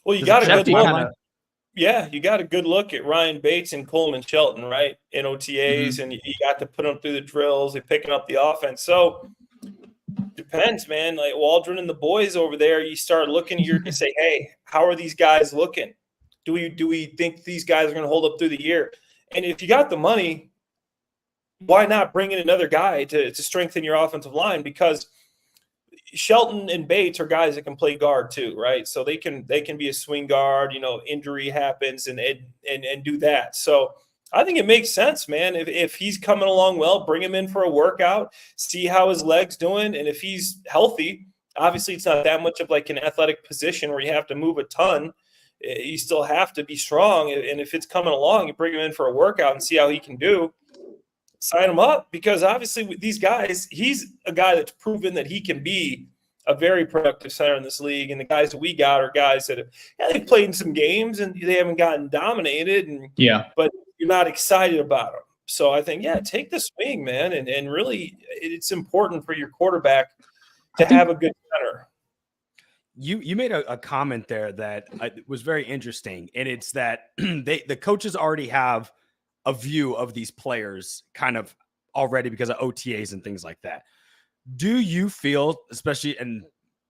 [SPEAKER 2] Well, you got a good look. Yeah, you got a good look at Ryan Bates and Coleman Shelton, right? In OTAs, and you got to put them through the drills. They're picking up the offense. So depends, man. Like Waldron and the boys over there, you start looking, you're going to say, hey, how are these guys looking? Do we think these guys are going to hold up through the year? And if you got the money, why not bring in another guy to strengthen your offensive line? Because Shelton and Bates are guys that can play guard too, right? So they can be a swing guard, injury happens and do that. So I think it makes sense, man. If he's coming along well, bring him in for a workout, see how his leg's doing. And if he's healthy, obviously it's not that much of like an athletic position where you have to move a ton. You still have to be strong. And if it's coming along, you bring him in for a workout and see how he can do. Sign him up, because obviously with these guys, he's a guy that's proven that he can be a very productive center in this league. And the guys that we got are guys that they've played in some games and they haven't gotten dominated. But you're not excited about them. So I think, take the swing, man. And really, it's important for your quarterback to have a good center.
[SPEAKER 3] You made a comment there that was very interesting. And it's that the coaches already have a view of these players kind of already because of OTAs and things like that. Do you feel, especially, and,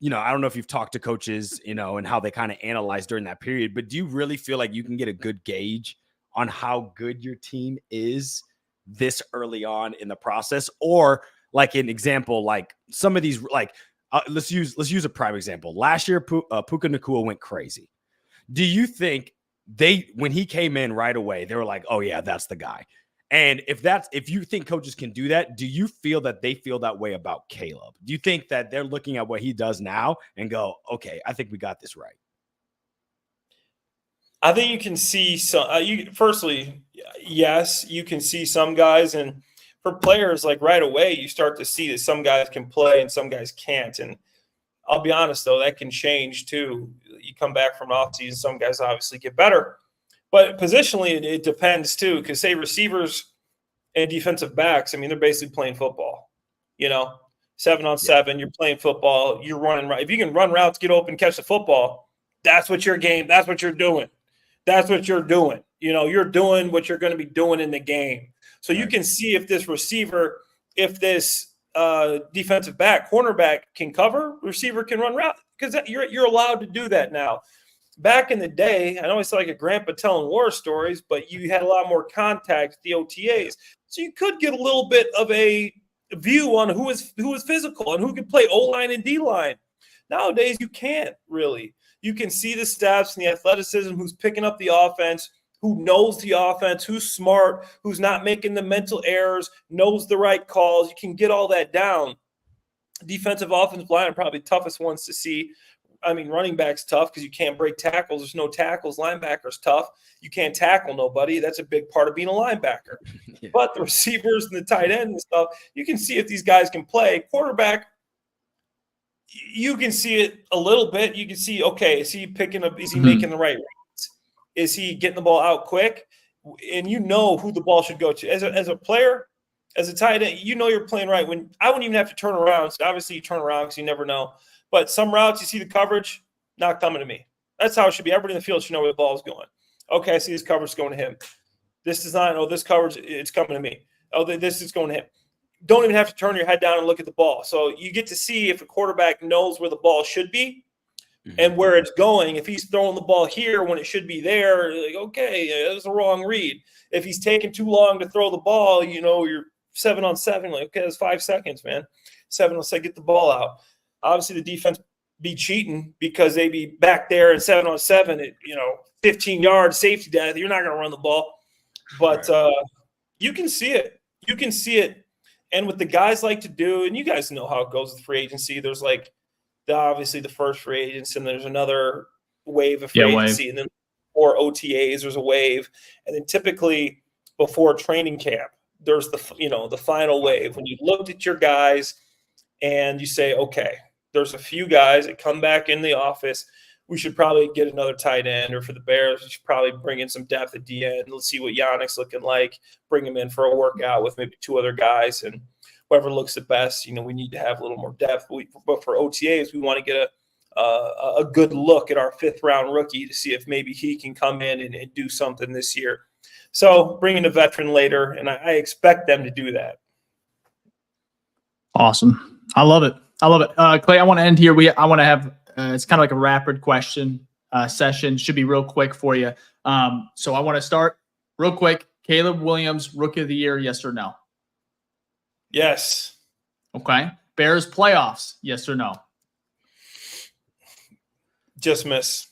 [SPEAKER 3] I don't know if you've talked to coaches, and how they kind of analyze during that period, but do you really feel like you can get a good gauge on how good your team is this early on in the process? Or like an example, like some of these, like, let's use a prime example. Last year, Puka Nacua went crazy. Do you think when he came in right away, they were like, oh yeah, that's the guy? And if you think coaches can do that, do you feel that they feel that way about Caleb? Do you think that they're looking at what he does now and go, okay, I think we got this right?
[SPEAKER 2] I think you can see some. Firstly, yes, you can see some guys, and for players, like right away, you start to see that some guys can play and some guys can't. And I'll be honest, though, that can change too. You come back from off season, some guys obviously get better. But positionally, it depends too, because say receivers and defensive backs, I mean, they're basically playing football. 7-on-7, you're playing football, you're running right. If you can run routes, get open, catch the football, that's what your game, that's what you're doing. That's what you're doing. You're doing what you're going to be doing in the game. So you can see if this receiver, if this defensive back, cornerback can cover, receiver can run route, because you're allowed to do that now. Back in the day, I know it's like a grandpa telling war stories, but you had a lot more contact with the OTAs. So you could get a little bit of a view on who is physical and who can play O-line and D-line. Nowadays, you can't really. You can see the steps and the athleticism, who's picking up the offense, who knows the offense, who's smart, who's not making the mental errors, knows the right calls. You can get all that down. Defensive, offensive line are probably the toughest ones to see. I mean, running back's tough because you can't break tackles. There's no tackles. Linebacker's tough. You can't tackle nobody. That's a big part of being a linebacker. Yeah. But the receivers and the tight end and stuff, you can see if these guys can play. Quarterback, you can see it a little bit. You can see, okay, is he picking up? Is he making the right reads? Is he getting the ball out quick? And you know who the ball should go to. As a player, as a tight end, you know you're playing right. When I wouldn't even have to turn around. So obviously, you turn around because you never know. But some routes, you see the coverage, not coming to me. That's how it should be. Everybody in the field should know where the ball is going. Okay, I see this coverage going to him. This design, this coverage, it's coming to me. This is going to him. Don't even have to turn your head down and look at the ball. So you get to see if a quarterback knows where the ball should be and where it's going. If he's throwing the ball here when it should be there, like, okay, that's a wrong read. If he's taking too long to throw the ball, you're 7-on-7. Like, okay, that's 5 seconds, man. 7-on-7, get the ball out. Obviously, the defense be cheating because they be back there in 7-on-7 at 15 yards safety death. You're not going to run the ball, but you can see it. You can see it, and what the guys like to do, and you guys know how it goes with free agency. There's obviously the first free agents, and there's another wave of free agency, and then before OTAs, there's a wave, and then typically before training camp, there's the final wave when you looked at your guys and you say, okay. There's a few guys that come back in the office. We should probably get another tight end, or for the Bears, we should probably bring in some depth at the end. Let's see what Yannick's looking like. Bring him in for a workout with maybe 2 other guys, and whoever looks the best. We need to have a little more depth. But for OTAs, we want to get a good look at our 5th-round rookie to see if maybe he can come in and do something this year. So bringing a veteran later, and I expect them to do that.
[SPEAKER 1] Awesome. I love it. Clay, I want to end here. I want to have it's kind of like a rapid question session. Should be real quick for you. So I want to start real quick. Caleb Williams, Rookie of the Year, yes or no?
[SPEAKER 2] Yes.
[SPEAKER 1] Okay. Bears playoffs, yes or no?
[SPEAKER 2] Just miss.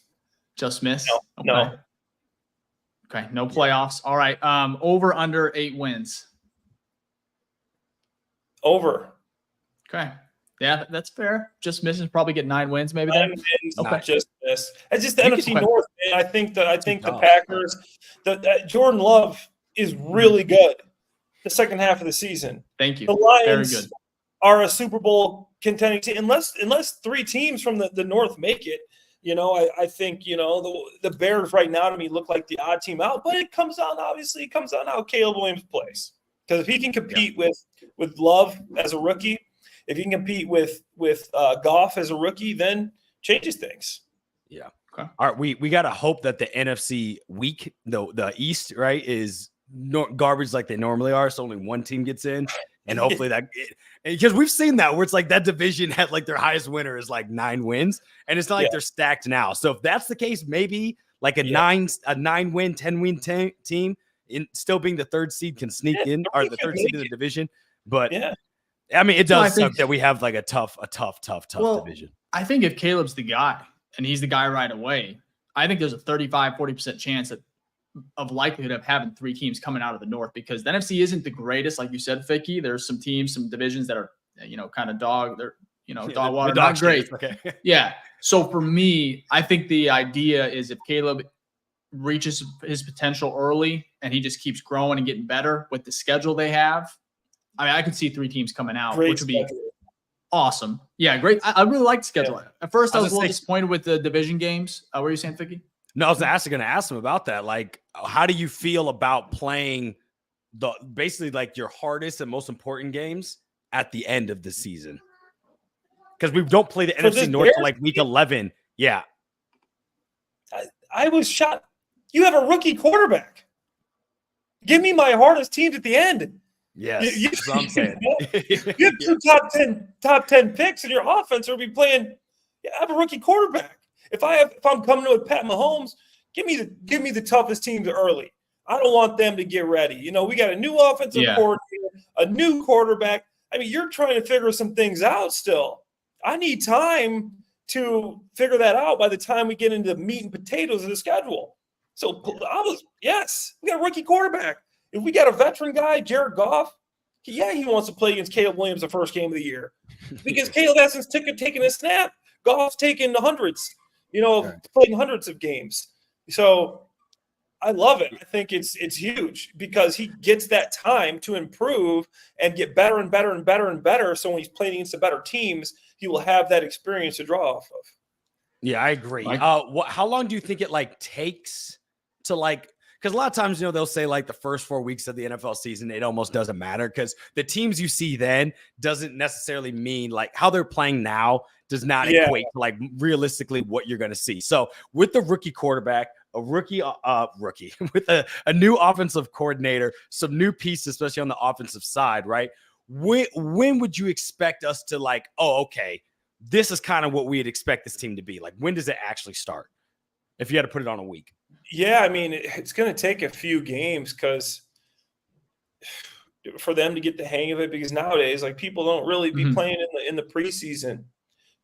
[SPEAKER 1] Just miss?
[SPEAKER 2] No.
[SPEAKER 1] Okay, no playoffs. All right. Over, under 8 wins?
[SPEAKER 2] Over.
[SPEAKER 1] Okay. Yeah, that's fair. Just miss and probably get 9 wins, maybe.
[SPEAKER 2] 9 wins, not just miss. It's just the NFC North, man. I think the Packers, that Jordan Love is really good the second half of the season.
[SPEAKER 1] Thank you.
[SPEAKER 2] The Lions
[SPEAKER 1] Very good.
[SPEAKER 2] Are a Super Bowl contending team unless 3 teams from the North make it. I think the Bears right now to me look like the odd team out, but it comes down how Caleb Williams plays. Because if he can compete with Love as a rookie, if he can compete with Goff as a rookie, then changes things.
[SPEAKER 3] Yeah. Okay. All right. We got to hope that the NFC weak, the East, right, is garbage like they normally are. So only one team gets in. And hopefully because we've seen that where it's like that division had like their highest winner is like 9 wins. And it's not like they're stacked now. So if that's the case, maybe like a 9-win, 10-win team in still being the 3rd seed can sneak in, or the 3rd seed of the division. But I mean, it does suck that we have like a tough division.
[SPEAKER 1] I think if Caleb's the guy and he's the guy right away, I think there's a 35-40% chance of likelihood of having 3 teams coming out of the North, because the NFC isn't the greatest, like you said, Ficky. There's some teams, some divisions that are, kind of dog. They're, dog water, not great.
[SPEAKER 3] Okay.
[SPEAKER 1] Yeah. So for me, I think the idea is if Caleb reaches his potential early and he just keeps growing and getting better with the schedule they have, I mean, I could see 3 teams coming out, which would be awesome. Yeah, great. I really like the schedule. Yeah. At first, I was a little disappointed with the division games. What were you saying, Ficky?
[SPEAKER 3] No, I was actually going to ask him about that. Like, how do you feel about playing basically like your hardest and most important games at the end of the season? Because we don't play the NFC North till like week 11. Yeah.
[SPEAKER 2] I was shocked. You have a rookie quarterback. Give me my hardest teams at the end.
[SPEAKER 3] Yes, that's what I'm saying.
[SPEAKER 2] You have 2 top 10 picks in your offense, or be playing. I have a rookie quarterback. If I'm coming to with Pat Mahomes, give me the toughest teams early. I don't want them to get ready. We got a new offensive coordinator, a new quarterback. I mean, you're trying to figure some things out still. I need time to figure that out by the time we get into the meat and potatoes of the schedule. So we got a rookie quarterback. If we got a veteran guy, Jared Goff, he wants to play against Caleb Williams the first game of the year because Caleb hasn't taken a snap. Goff's taken the hundreds, playing hundreds of games. So I love it. I think it's huge because he gets that time to improve and get better and better and better and better. So when he's playing against the better teams, he will have that experience to draw off of.
[SPEAKER 3] Yeah, I agree. How long do you think it takes to because a lot of times, they'll say the first 4 weeks of the NFL season, it almost doesn't matter because the teams you see then doesn't necessarily mean how they're playing now does not equate to realistically what you're going to see. So with the rookie quarterback, a rookie with a new offensive coordinator, some new pieces, especially on the offensive side, right? When would you expect us to okay, this is kind of what we'd expect this team to be? When does it actually start? If you had to put it on a week.
[SPEAKER 2] Yeah, I mean, it's going to take a few games for them to get the hang of it because nowadays, people don't really be playing in the preseason.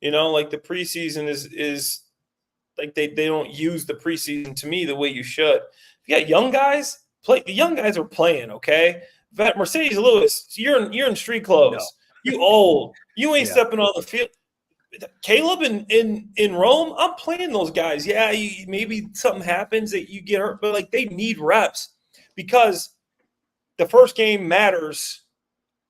[SPEAKER 2] The preseason is they don't use the preseason to me the way you should. You got young guys play. The young guys are playing, okay? Mercedes Lewis, you're in street clothes. No. You old. You ain't stepping on the field. Caleb in Rome, I'm playing those guys. Yeah, maybe something happens that you get hurt, but they need reps because the first game matters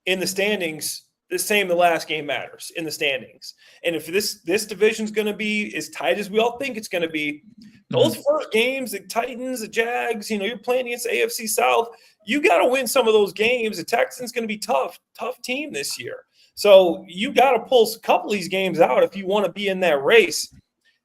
[SPEAKER 2] in the standings the same the last game matters in the standings. And if this division's going to be as tight as we all think it's going to be, those first games, the Titans, the Jags, you're playing against the AFC South, you got to win some of those games. The Texans going to be tough team this year. So you got to pull a couple of these games out if you want to be in that race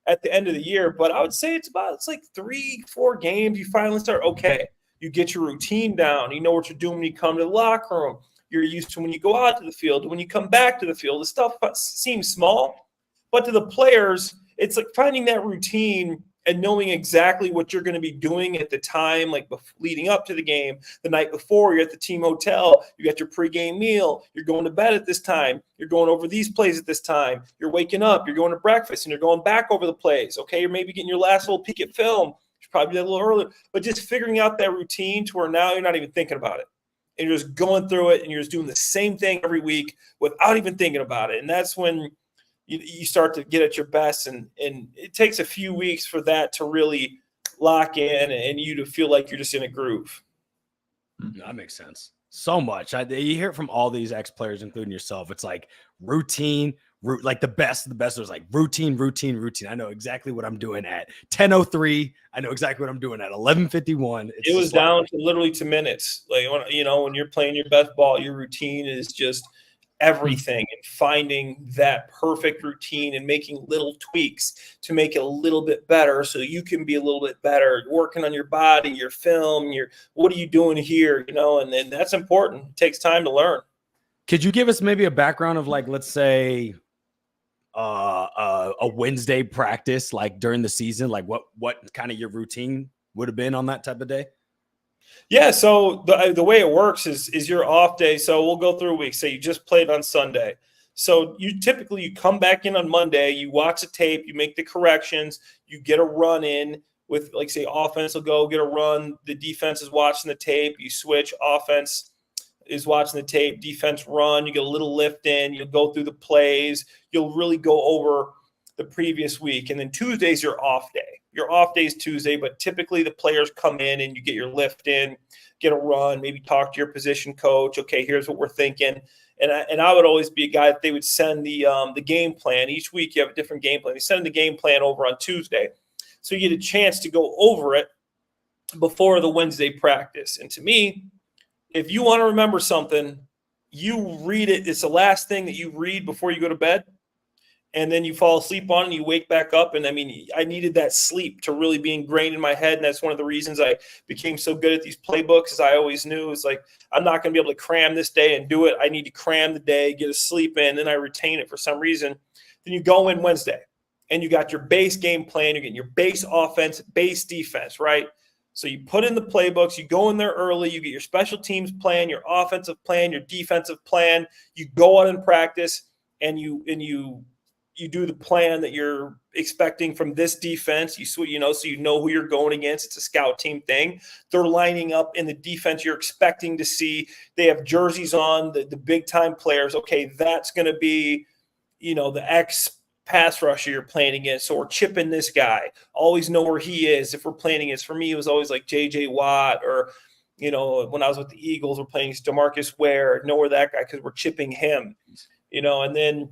[SPEAKER 2] at the end of the year. But I would say it's 3-4 games. You finally start, okay, you get your routine down. You know what you're doing when you come to the locker room. You're used to when you go out to the field. When you come back to the field, the stuff seems small. But to the players, it's finding that routine and knowing exactly what you're going to be doing at the time, leading up to the game. The night before, you're at the team hotel. You got your pregame meal. You're going to bed at this time. You're going over these plays at this time. You're waking up. You're going to breakfast, and you're going back over the plays. Okay, you're maybe getting your last little peek at film. You should probably do that a little earlier. But just figuring out that routine to where now you're not even thinking about it. And you're just going through it, and you're just doing the same thing every week without even thinking about it. And that's when you start to get at your best, and it takes a few weeks for that to really lock in and you to feel like you're just in a groove.
[SPEAKER 3] That makes sense. So much. You hear it from all these ex-players, including yourself. It's routine, the best of the best. There's routine. I know exactly what I'm doing at 10:03. I know exactly what I'm doing at 11:51.
[SPEAKER 2] It was down to literally 2 minutes. When you're playing your best ball, your routine is just everything, and finding that perfect routine and making little tweaks to make it a little bit better so you can be a little bit better, working on your body, your film, what are you doing here, and then that's important. It takes time to learn.
[SPEAKER 3] Could you give us maybe a background of let's say a Wednesday practice during the season, what kind of your routine would have been on that type of day?
[SPEAKER 2] Yeah, so the way it works is your off day. So we'll go through a week. Say you just played on Sunday. So you come back in on Monday, you watch the tape, you make the corrections, you get a run in with, say, offense will go get a run. The defense is watching the tape. You switch, offense is watching the tape, defense run. You get a little lift in. You'll go through the plays. You'll really go over the previous week. And then Tuesday's your off day. Your off day is Tuesday, but typically the players come in and you get your lift in, get a run, maybe talk to your position coach. Okay, here's what we're thinking. And I would always be a guy that they would send the game plan. Each week you have a different game plan. They send the game plan over on Tuesday. So you get a chance to go over it before the Wednesday practice. And to me, if you want to remember something, you read it. It's the last thing that you read before you go to bed. And then you fall asleep on it and you wake back up. And I needed that sleep to really be ingrained in my head. And that's one of the reasons I became so good at these playbooks, as I always knew. It's I'm not going to be able to cram this day and do it. I need to cram the day, get a sleep in, then I retain it for some reason. Then you go in Wednesday and you got your base game plan. You're getting your base offense, base defense, right? So you put in the playbooks, you go in there early, you get your special teams plan, your offensive plan, your defensive plan, you go out and practice, and you do the plan that you're expecting from this defense. So you know who you're going against. It's a scout team thing. They're lining up in the defense you're expecting to see. They have jerseys on, the big time players. Okay, that's going to be, the X pass rusher you're playing against. So we're chipping this guy. Always know where he is. If we're playing against, for me, it was always like J.J. Watt, or, when I was with the Eagles, we're playing against DeMarcus Ware. Know where that guy, because we're chipping him, and then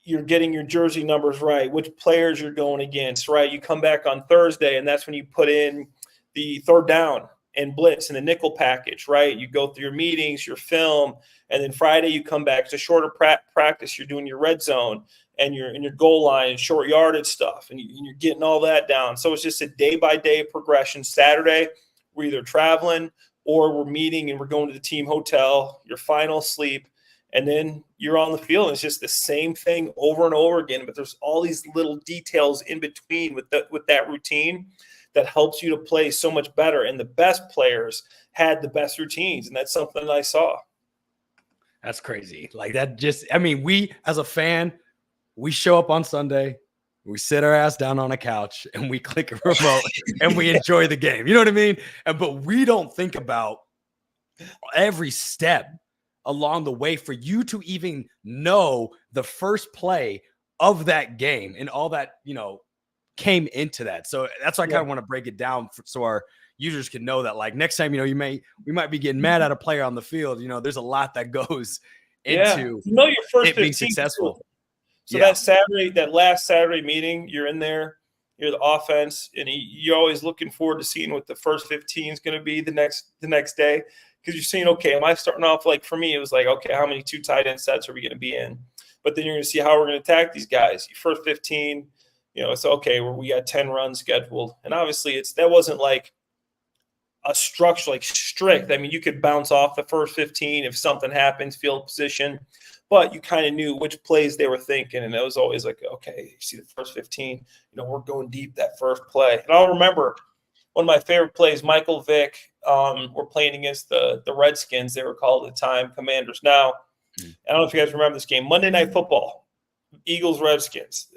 [SPEAKER 2] you're getting your jersey numbers right, which players you're going against, right? You come back on Thursday, and that's when you put in the third down and blitz and the nickel package, right? You go through your meetings, your film, and then Friday you come back. It's a shorter practice. You're doing your red zone and your goal line and short yardage stuff, and you're getting all that down. So it's just a day-by-day progression. Saturday, we're either traveling or we're meeting and we're going to the team hotel, your final sleep, and then you're on the field. It's just the same thing over and over again, but there's all these little details in between with that routine that helps you to play so much better. And the best players had the best routines, and that's something that I saw.
[SPEAKER 3] That's crazy. Like that we, as a fan, we show up on Sunday, we sit our ass down on a couch, and we click a remote, and we enjoy the game. You know what I mean? But we don't think about every step along the way for you to even know the first play of that game and all that, came into that. So that's why I kind of want to break it down so our users can know that, like, next time, we might be getting mad at a player on the field. There's a lot that goes into
[SPEAKER 2] your first
[SPEAKER 3] it being successful.
[SPEAKER 2] So that last Saturday meeting, you're in there, you're the offense, and you're always looking forward to seeing what the first 15 is going to be the next day. Because you're saying, okay, am I starting off, like, for me, it was like, okay, how many 2 tight end sets are we going to be in? But then you're going to see how we're going to attack these guys. Your first 15, it's okay, where we got 10 runs scheduled. And obviously that wasn't like a structure, like strict. I mean, you could bounce off the first 15 if something happens, field position, but you kind of knew which plays they were thinking. And it was always like, okay, you see the first 15, we're going deep that first play. And I'll remember one of my favorite plays, Michael Vick, we're playing against the Redskins. They were called at the time Commanders. Now, I don't know if you guys remember this game. Monday Night Football, Eagles, Redskins.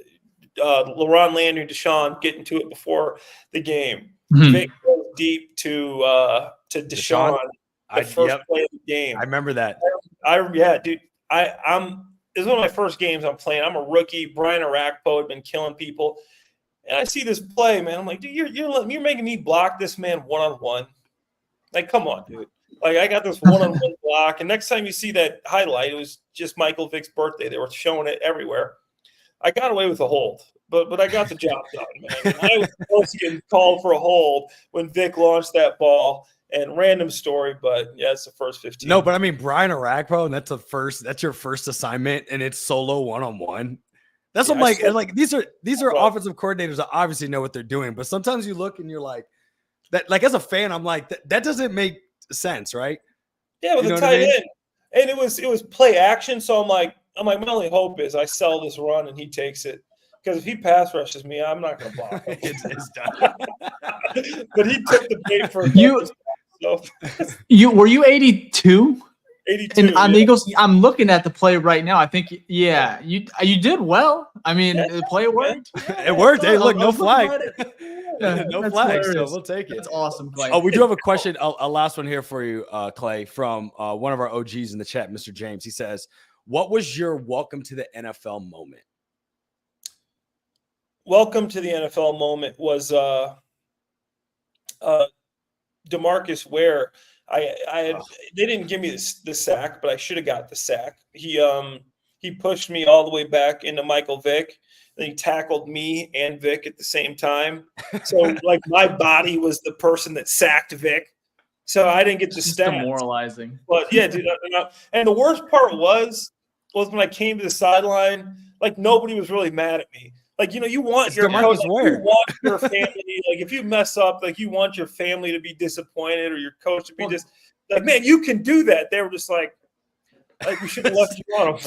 [SPEAKER 2] LaRon Landry, Deshaun getting to it before the game. Vick goes deep to Deshaun. The first play of the game.
[SPEAKER 3] I remember that.
[SPEAKER 2] Dude. This is one of my first games I'm playing. I'm a rookie. Brian Arakpo had been killing people. And I see this play, man. I'm like, dude, you're making me block this man one-on-one. Like, come on, dude. Like, I got this one-on-one block. And next time you see that highlight, it was just Michael Vick's birthday. They were showing it everywhere. I got away with a hold, but I got the job done, man. I was supposed to get called for a hold when Vick launched that ball. And random story, but yeah, it's the first 15.
[SPEAKER 3] No, but I mean, Brian Arakpo, and that's your first assignment, and it's solo one-on-one. That's what I'm like these are offensive coordinators that obviously know what they're doing, but sometimes you look and you're like, that, like, as a fan, I'm like, that doesn't make sense, right?
[SPEAKER 2] Yeah, with the tight end. And it was play action, so I'm like, my only hope is I sell this run and he takes it. Because if he pass rushes me, I'm not going to block him.
[SPEAKER 3] It's done.
[SPEAKER 2] But he took the bait for
[SPEAKER 1] Were you 82?
[SPEAKER 2] 82
[SPEAKER 1] and on the Eagles, I'm looking at the play right now. I think, you did well. I mean, the play worked.
[SPEAKER 3] It worked. Hey, look, no flag.
[SPEAKER 1] No
[SPEAKER 3] flag, so we'll take it.
[SPEAKER 1] It's awesome, Clay.
[SPEAKER 3] Oh, we do have a question, a last one here for you, Clay, from one of our OGs in the chat, Mr. James. He says, what was your welcome to the NFL moment?
[SPEAKER 2] Welcome to the NFL moment was DeMarcus Ware. They didn't give me the sack, but I should have got the sack. He pushed me all the way back into Michael Vick. Then he tackled me and Vick at the same time. So, like, my body was the person that sacked Vick. So I didn't get the stats.
[SPEAKER 1] Demoralizing.
[SPEAKER 2] But yeah, dude. And the worst part was when I came to the sideline, like, nobody was really mad at me. Like, you want your coach, you want your family. Like, if you mess up, like, you want your family to be disappointed or your coach to be like, man, you can do that. They were just like we should have left you on.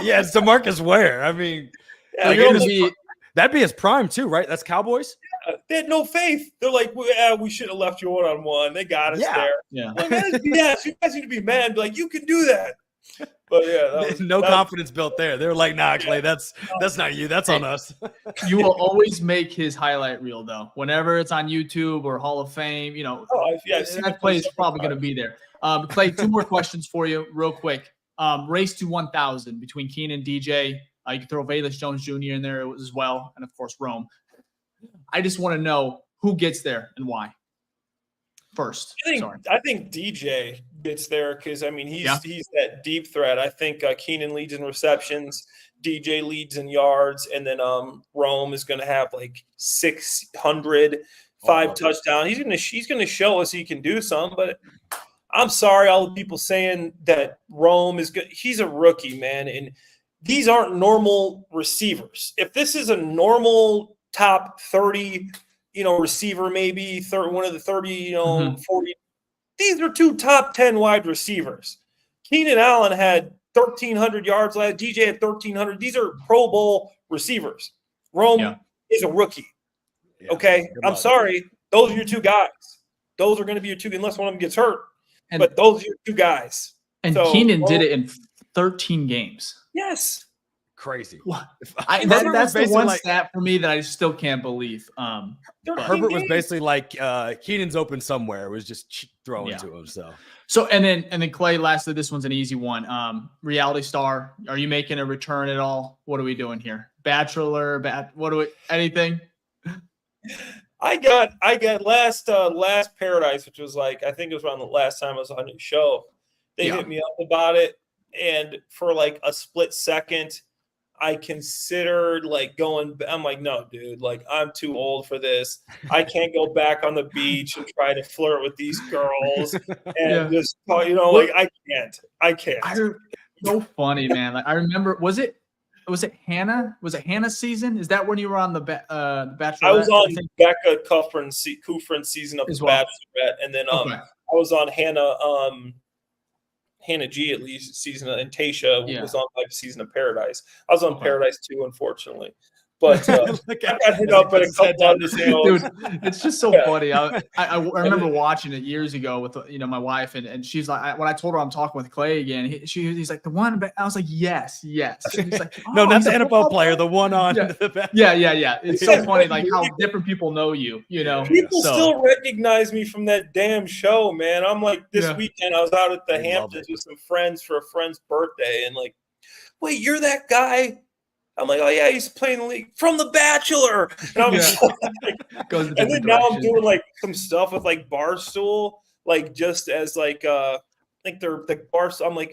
[SPEAKER 3] Yeah, it's DeMarcus Ware. I mean,
[SPEAKER 2] yeah,
[SPEAKER 3] like, That'd be his prime too, right? That's Cowboys.
[SPEAKER 2] They had no faith. They're like, we should have left you 1-on-1. They got us there.
[SPEAKER 1] Yeah.
[SPEAKER 2] Like, yes, you guys need to be mad. Like, you can do that. But yeah,
[SPEAKER 3] no confidence built there. They were like, nah, Clay, that's not you. That's on us.
[SPEAKER 1] You will always make his highlight reel though. Whenever it's on YouTube or Hall of Fame, that play is probably going to be there. Clay, 2 more questions for you real quick. Race to 1,000 between Keenan and DJ. You can throw Velus Jones Jr. in there as well. And of course, Rome. I just want to know who gets there and why. First,
[SPEAKER 2] I think DJ gets there because he's that deep threat. I think Keenan leads in receptions, DJ leads in yards, and then Rome is going to have like 600, 5 touchdowns. He's gonna show us he can do some. But I'm sorry, all the people saying that Rome is good. He's a rookie, man, and these aren't normal receivers. If this is a normal top 30. Receiver, maybe one of the 30, 40. These are 2 top 10 wide receivers. Keenan Allen had 1,300 yards last. DJ had 1,300. These are Pro Bowl receivers. Rome is a rookie. Yeah, okay? I'm sorry. Those are your 2 guys. Those are going to be your 2, unless one of them gets hurt. But those are your 2 guys.
[SPEAKER 1] And Keenan did it in 13 games.
[SPEAKER 2] Yes.
[SPEAKER 3] Crazy.
[SPEAKER 1] That's the one stat for me that I still can't believe.
[SPEAKER 3] Herbert was basically like Keenan's open somewhere. It was just throwing to him. So
[SPEAKER 1] and then Clay, lastly, this one's an easy one. Reality star, are you making a return at all? What are we doing here? Bachelor, anything?
[SPEAKER 2] I got last Paradise, which was like, I think it was around the last time I was on your show. They hit me up about it, and for like a split second, I considered like going. I'm like, no, dude. Like, I'm too old for this. I can't go back on the beach and try to flirt with these girls and just, like, I can't.
[SPEAKER 1] So funny, man. Like, I remember. Was it Hannah? Was it Hannah's season? Is that when you were on the Bachelor?
[SPEAKER 2] I was on Becca Kufrin's season of The Bachelorette, and then I was on Hannah G at least season, and Tasha was on like season of Paradise. I was on Paradise too, unfortunately. But I got hit up at a couple of
[SPEAKER 1] dude, it's just so funny. I remember watching it years ago with my wife, and she's like, when I told her I'm talking with Clay again, he's like, the one. I was like, yes. He's like,
[SPEAKER 3] no, not the NFL player, the one on.
[SPEAKER 1] Yeah. It's so funny, like how different people know you.
[SPEAKER 2] People still recognize me from that damn show, man. I'm like, this weekend I was out at the Hamptons with some friends for a friend's birthday, and like, wait, you're that guy? I'm like, oh yeah, he's playing the league from The Bachelor. And, and then now I'm doing like some stuff with like Barstool, like just as like they're the Barstool.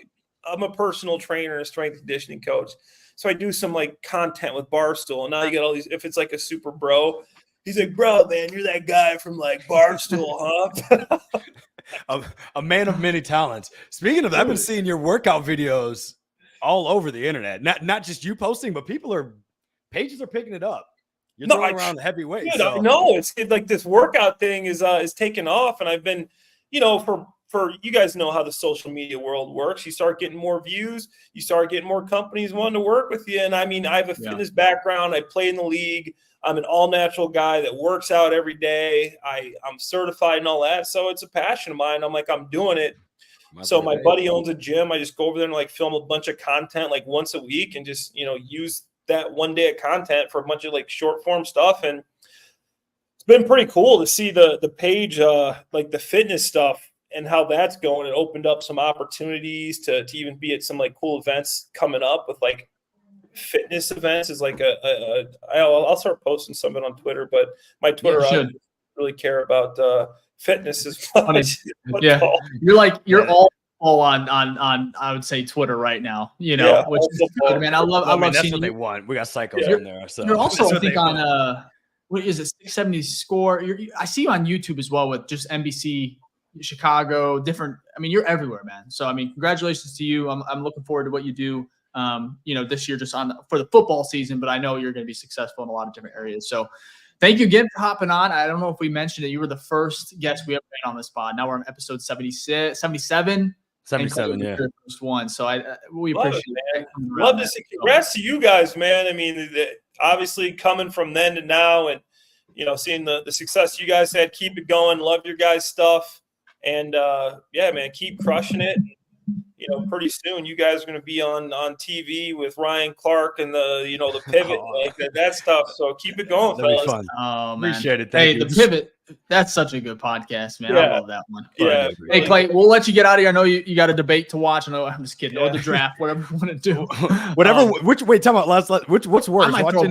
[SPEAKER 2] I'm a personal trainer, a strength conditioning coach, so I do some like content with Barstool. And now you get all these. If it's like a super bro, he's like, bro, man, you're that guy from like Barstool, huh?
[SPEAKER 3] a man of many talents. Speaking of, I've been seeing your workout videos all over the internet. Not just you posting, but pages are picking it up. You're throwing around heavy weights.
[SPEAKER 2] No, it's like this workout thing is taking off, and I've been, for you guys know how the social media world works. You start getting more views, you start getting more companies wanting to work with you. And I mean, I have a fitness background. I play in the league. I'm an all natural guy that works out every day. I'm certified and all that. So it's a passion of mine. I'm doing it. So my buddy owns a gym. I just go over there and like film a bunch of content like once a week and just, use that one day of content for a bunch of like short form stuff. And it's been pretty cool to see the page, like the fitness stuff and how that's going. It opened up some opportunities to even be at some like cool events coming up with like fitness events is like I'll start posting some of it on Twitter, but my Twitter audience doesn't really care about fitness is funny.
[SPEAKER 1] You're all on I would say Twitter right now, which is good, man. I love
[SPEAKER 3] that's
[SPEAKER 1] seeing
[SPEAKER 3] what they want. We got psychos in there. So
[SPEAKER 1] you're also I think on what is it, 670 Score? I see you on YouTube as well with just NBC Chicago, different. I mean, you're everywhere, man. So I mean, congratulations to you. I'm looking forward to what you do this year just for the football season, but I know you're going to be successful in a lot of different areas. So thank you again for hopping on. I don't know if we mentioned it. You were the first guest we ever had on this pod. Now we're on episode 77. 77,
[SPEAKER 3] yeah.
[SPEAKER 1] First one. So we appreciate it.
[SPEAKER 2] Love to see. Congrats to you guys, man. I mean, obviously coming from then to now and, seeing the success you guys had, keep it going. Love your guys' stuff. And, yeah, man, keep crushing it. Pretty soon you guys are going to be on TV with Ryan Clark and the pivot, like that stuff. So keep it going,
[SPEAKER 3] That'd
[SPEAKER 2] fellas.
[SPEAKER 3] be fun.
[SPEAKER 1] Oh, man.
[SPEAKER 3] Appreciate it. Thank you.
[SPEAKER 1] The pivot. That's such a good podcast, man.
[SPEAKER 2] Yeah.
[SPEAKER 1] I love that one.
[SPEAKER 2] Yeah.
[SPEAKER 1] Hey, Clay, we'll let you get out of here. I know you got a debate to watch. I know I'm just kidding.
[SPEAKER 2] Yeah.
[SPEAKER 1] Or the draft, whatever you want to do.
[SPEAKER 3] Whatever. Tell me, what's worse,
[SPEAKER 1] might throw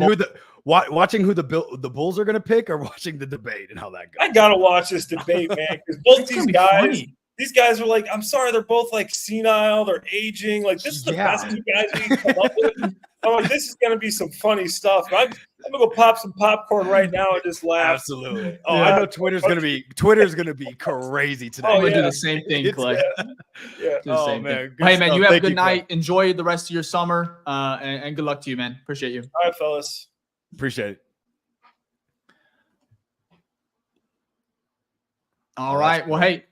[SPEAKER 3] watching who the Bulls are going to pick, or watching the debate and how that goes?
[SPEAKER 2] I gotta watch this debate, man, because both
[SPEAKER 1] It's
[SPEAKER 2] these
[SPEAKER 1] gonna be
[SPEAKER 2] guys.
[SPEAKER 1] funny.
[SPEAKER 2] These guys are like, I'm sorry, they're both like senile, they're aging. Like, this is the best two guys we can come up with. I'm like, this is gonna be some funny stuff. I'm gonna go pop some popcorn right now and just laugh.
[SPEAKER 3] Absolutely. Oh,
[SPEAKER 2] Yeah.
[SPEAKER 3] I know Twitter's gonna be crazy today.
[SPEAKER 1] I'm
[SPEAKER 2] Oh,
[SPEAKER 1] going to
[SPEAKER 2] yeah.
[SPEAKER 1] do the same thing, Clay.
[SPEAKER 2] Yeah.
[SPEAKER 1] Do the
[SPEAKER 3] Oh,
[SPEAKER 1] same
[SPEAKER 3] man.
[SPEAKER 1] thing.
[SPEAKER 3] Good
[SPEAKER 1] Hey, man,
[SPEAKER 3] stuff.
[SPEAKER 1] you have a
[SPEAKER 3] Thank
[SPEAKER 1] good
[SPEAKER 3] you, Clay.
[SPEAKER 1] night. Enjoy the rest of your summer, and good luck to you, man. Appreciate you.
[SPEAKER 2] All right, fellas.
[SPEAKER 3] Appreciate it.
[SPEAKER 1] All right. Well, hey,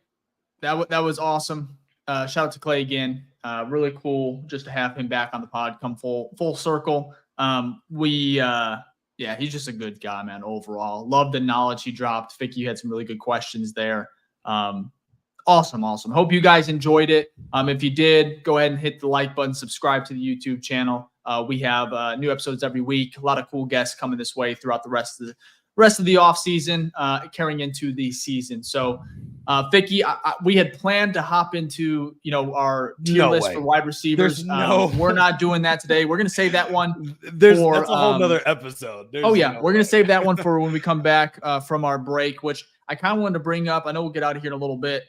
[SPEAKER 1] that was awesome. Shout out to Clay again. Really cool just to have him back on the pod, come full circle. Yeah, he's just a good guy, man. Overall, love the knowledge he dropped. Ficky, you had some really good questions there. Awesome. Hope you guys enjoyed it. If you did, go ahead and hit the like button, subscribe to the YouTube channel. We have new episodes every week. A lot of cool guests coming this way throughout the rest of the off season, carrying into the season. So, Ficky, we had planned to hop into our tier list for wide receivers. We're not doing that today. We're gonna save that one.
[SPEAKER 3] That's a whole nother episode.
[SPEAKER 1] We're gonna save that one for when we come back from our break, which I kind of wanted to bring up. I know we'll get out of here in a little bit.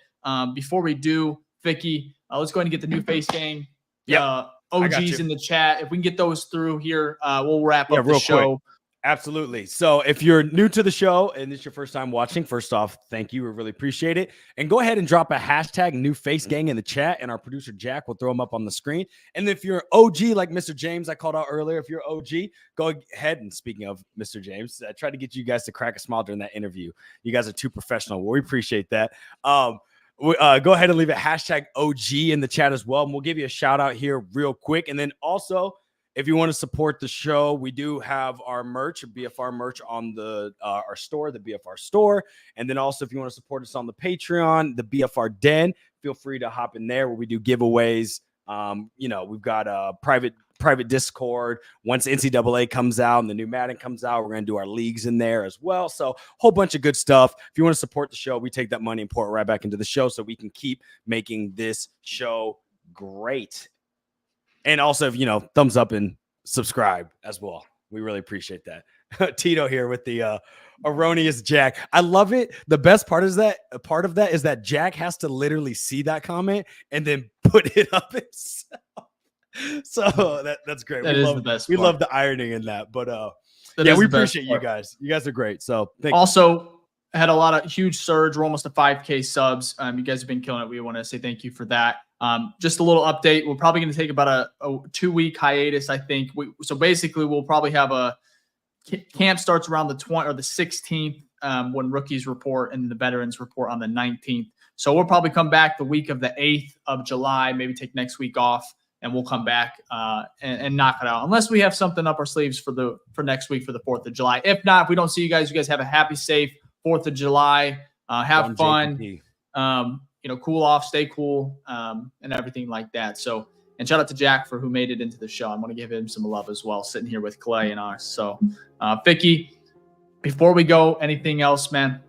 [SPEAKER 1] Before we do, Ficky, let's go ahead and get the new face gang. OGs in the chat. If we can get those through here, we'll wrap up the show.
[SPEAKER 3] Quick. Absolutely. So if you're new to the show and it's your first time watching, first off, thank you. We really appreciate it. And go ahead and drop a hashtag new face gang in the chat, and our producer Jack will throw them up on the screen. And if you're OG like Mr. James, I called out earlier, if you're OG, go ahead. And speaking of Mr. James, I tried to get you guys to crack a smile during that interview. You guys are too professional. Well, we appreciate that. Go ahead and leave a hashtag OG in the chat as well. And we'll give you a shout out here real quick. And then also, if you want to support the show, we do have our merch, BFR merch on our store, the BFR store. And then also, if you want to support us on the Patreon, the BFR Den, feel free to hop in there where we do giveaways. We've got a private Discord. Once NCAA comes out and the new Madden comes out, we're going to do our leagues in there as well. So a whole bunch of good stuff. If you want to support the show, we take that money and pour it right back into the show so we can keep making this show great. And also, thumbs up and subscribe as well. We really appreciate that. Tito here with the erroneous Jack. I love it. The best part is that Jack has to literally see that comment and then put it up himself. So that's great.
[SPEAKER 1] That is the best
[SPEAKER 3] We
[SPEAKER 1] part.
[SPEAKER 3] love the irony in that. But
[SPEAKER 1] That
[SPEAKER 3] we
[SPEAKER 1] is the best
[SPEAKER 3] appreciate you
[SPEAKER 1] part.
[SPEAKER 3] guys. You guys are great. So thank you.
[SPEAKER 1] Also, had a lot of huge surge. We're almost to 5K subs. You guys have been killing it. We want to say thank you for that. Just a little update. We're probably going to take about a 2-week hiatus, I think. So basically, we'll probably have a camp starts around the 20th or the 16th when rookies report and the veterans report on the 19th. So we'll probably come back the week of the 8th of July, maybe take next week off, and we'll come back and knock it out. Unless we have something up our sleeves for next week for the 4th of July. If not, if we don't see you guys have a happy, safe 4th of July. Have fun. Cool off, stay cool, and everything like that. So, and shout out to Jack for who made it into the show. I want to give him some love as well, sitting here with Clay and us. So, Ficky, before we go, anything else, man?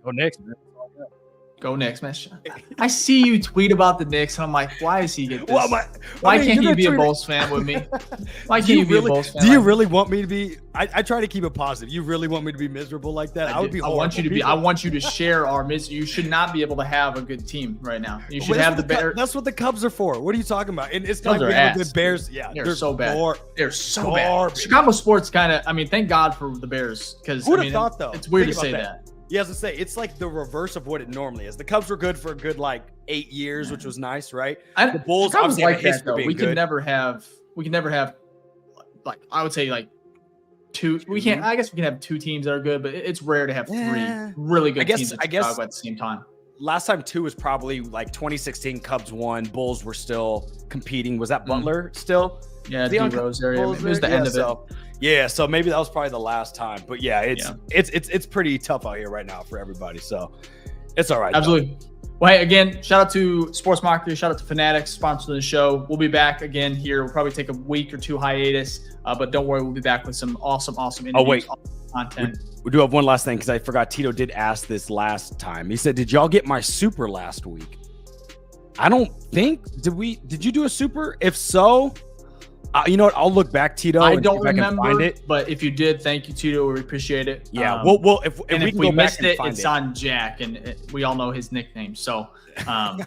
[SPEAKER 3] Go Knicks, man.
[SPEAKER 1] Go Knicks, man. I see you tweet about the Knicks, and I'm like, why does he get this?
[SPEAKER 3] Well,
[SPEAKER 1] why can't you be a Bulls fan with me? Why can't you be a Bulls fan?
[SPEAKER 3] Do you really want me to be? I try to keep it positive. You really want me to be miserable like that? I would be.
[SPEAKER 1] I want you to be. I want you to share our misery. You should not be able to have a good team right now. You should have the Bears.
[SPEAKER 3] That's what the Cubs are for. What are you talking about? And it's time we
[SPEAKER 1] Cubs are
[SPEAKER 3] have
[SPEAKER 1] ass.
[SPEAKER 3] good Bears. Yeah,
[SPEAKER 1] They're so bad. They're so
[SPEAKER 3] garbage.
[SPEAKER 1] bad. Chicago sports kind of. I mean, thank God for the Bears because
[SPEAKER 3] Who would have thought though?
[SPEAKER 1] It's weird
[SPEAKER 3] Think
[SPEAKER 1] to say
[SPEAKER 3] about
[SPEAKER 1] that.
[SPEAKER 3] Yeah, as I say, it's like the reverse of what it normally is. The Cubs were good for a good 8 years, which was nice, right? The Bulls obviously have a history of being
[SPEAKER 1] We
[SPEAKER 3] good.
[SPEAKER 1] can never have. I would say two. We can't. I guess we can have two teams that are good, but it's rare to have three really good teams in Chicago at the same time.
[SPEAKER 3] last time too was probably like 2016. Cubs won. Bulls were still competing. Was that Butler still?
[SPEAKER 1] Yeah, D Rose area. It was the end of it.
[SPEAKER 3] Yeah, so maybe that was probably the last time. But yeah, it's pretty tough out here right now for everybody. So it's all right.
[SPEAKER 1] Absolutely. Though. Well, hey, again, shout out to Sports Mockery. Shout out to Fanatics, sponsoring the show. We'll be back again here. We'll probably take a week or two hiatus, but don't worry, we'll be back with some awesome interviews.
[SPEAKER 3] Oh, wait.
[SPEAKER 1] Awesome content.
[SPEAKER 3] We do have one last thing because I forgot. Tito did ask this last time. He said, "Did y'all get my super last week?" I don't think. Did you do a super? If so, you know what? I'll look back, Tito.
[SPEAKER 1] I don't remember,
[SPEAKER 3] I can find it.
[SPEAKER 1] But if you did, thank you, Tito. We appreciate it.
[SPEAKER 3] Yeah. If
[SPEAKER 1] we missed it, it's on Jack, and we all know his nickname. So, no,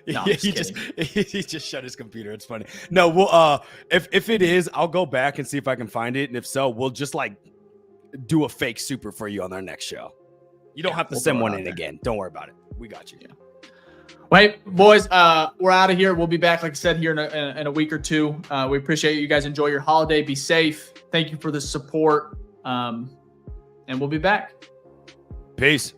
[SPEAKER 1] he
[SPEAKER 3] just shut his computer. It's funny. No, we'll if it is, I'll go back and see if I can find it, and if so, we'll just like do a fake super for you on our next show. You don't have to send one in again. Don't worry about it. We got you.
[SPEAKER 1] Yeah. Well, hey, boys, we're out of here. We'll be back, like I said, here in a week or two. We appreciate you guys. Enjoy your holiday. Be safe. Thank you for the support. And we'll be back.
[SPEAKER 3] Peace.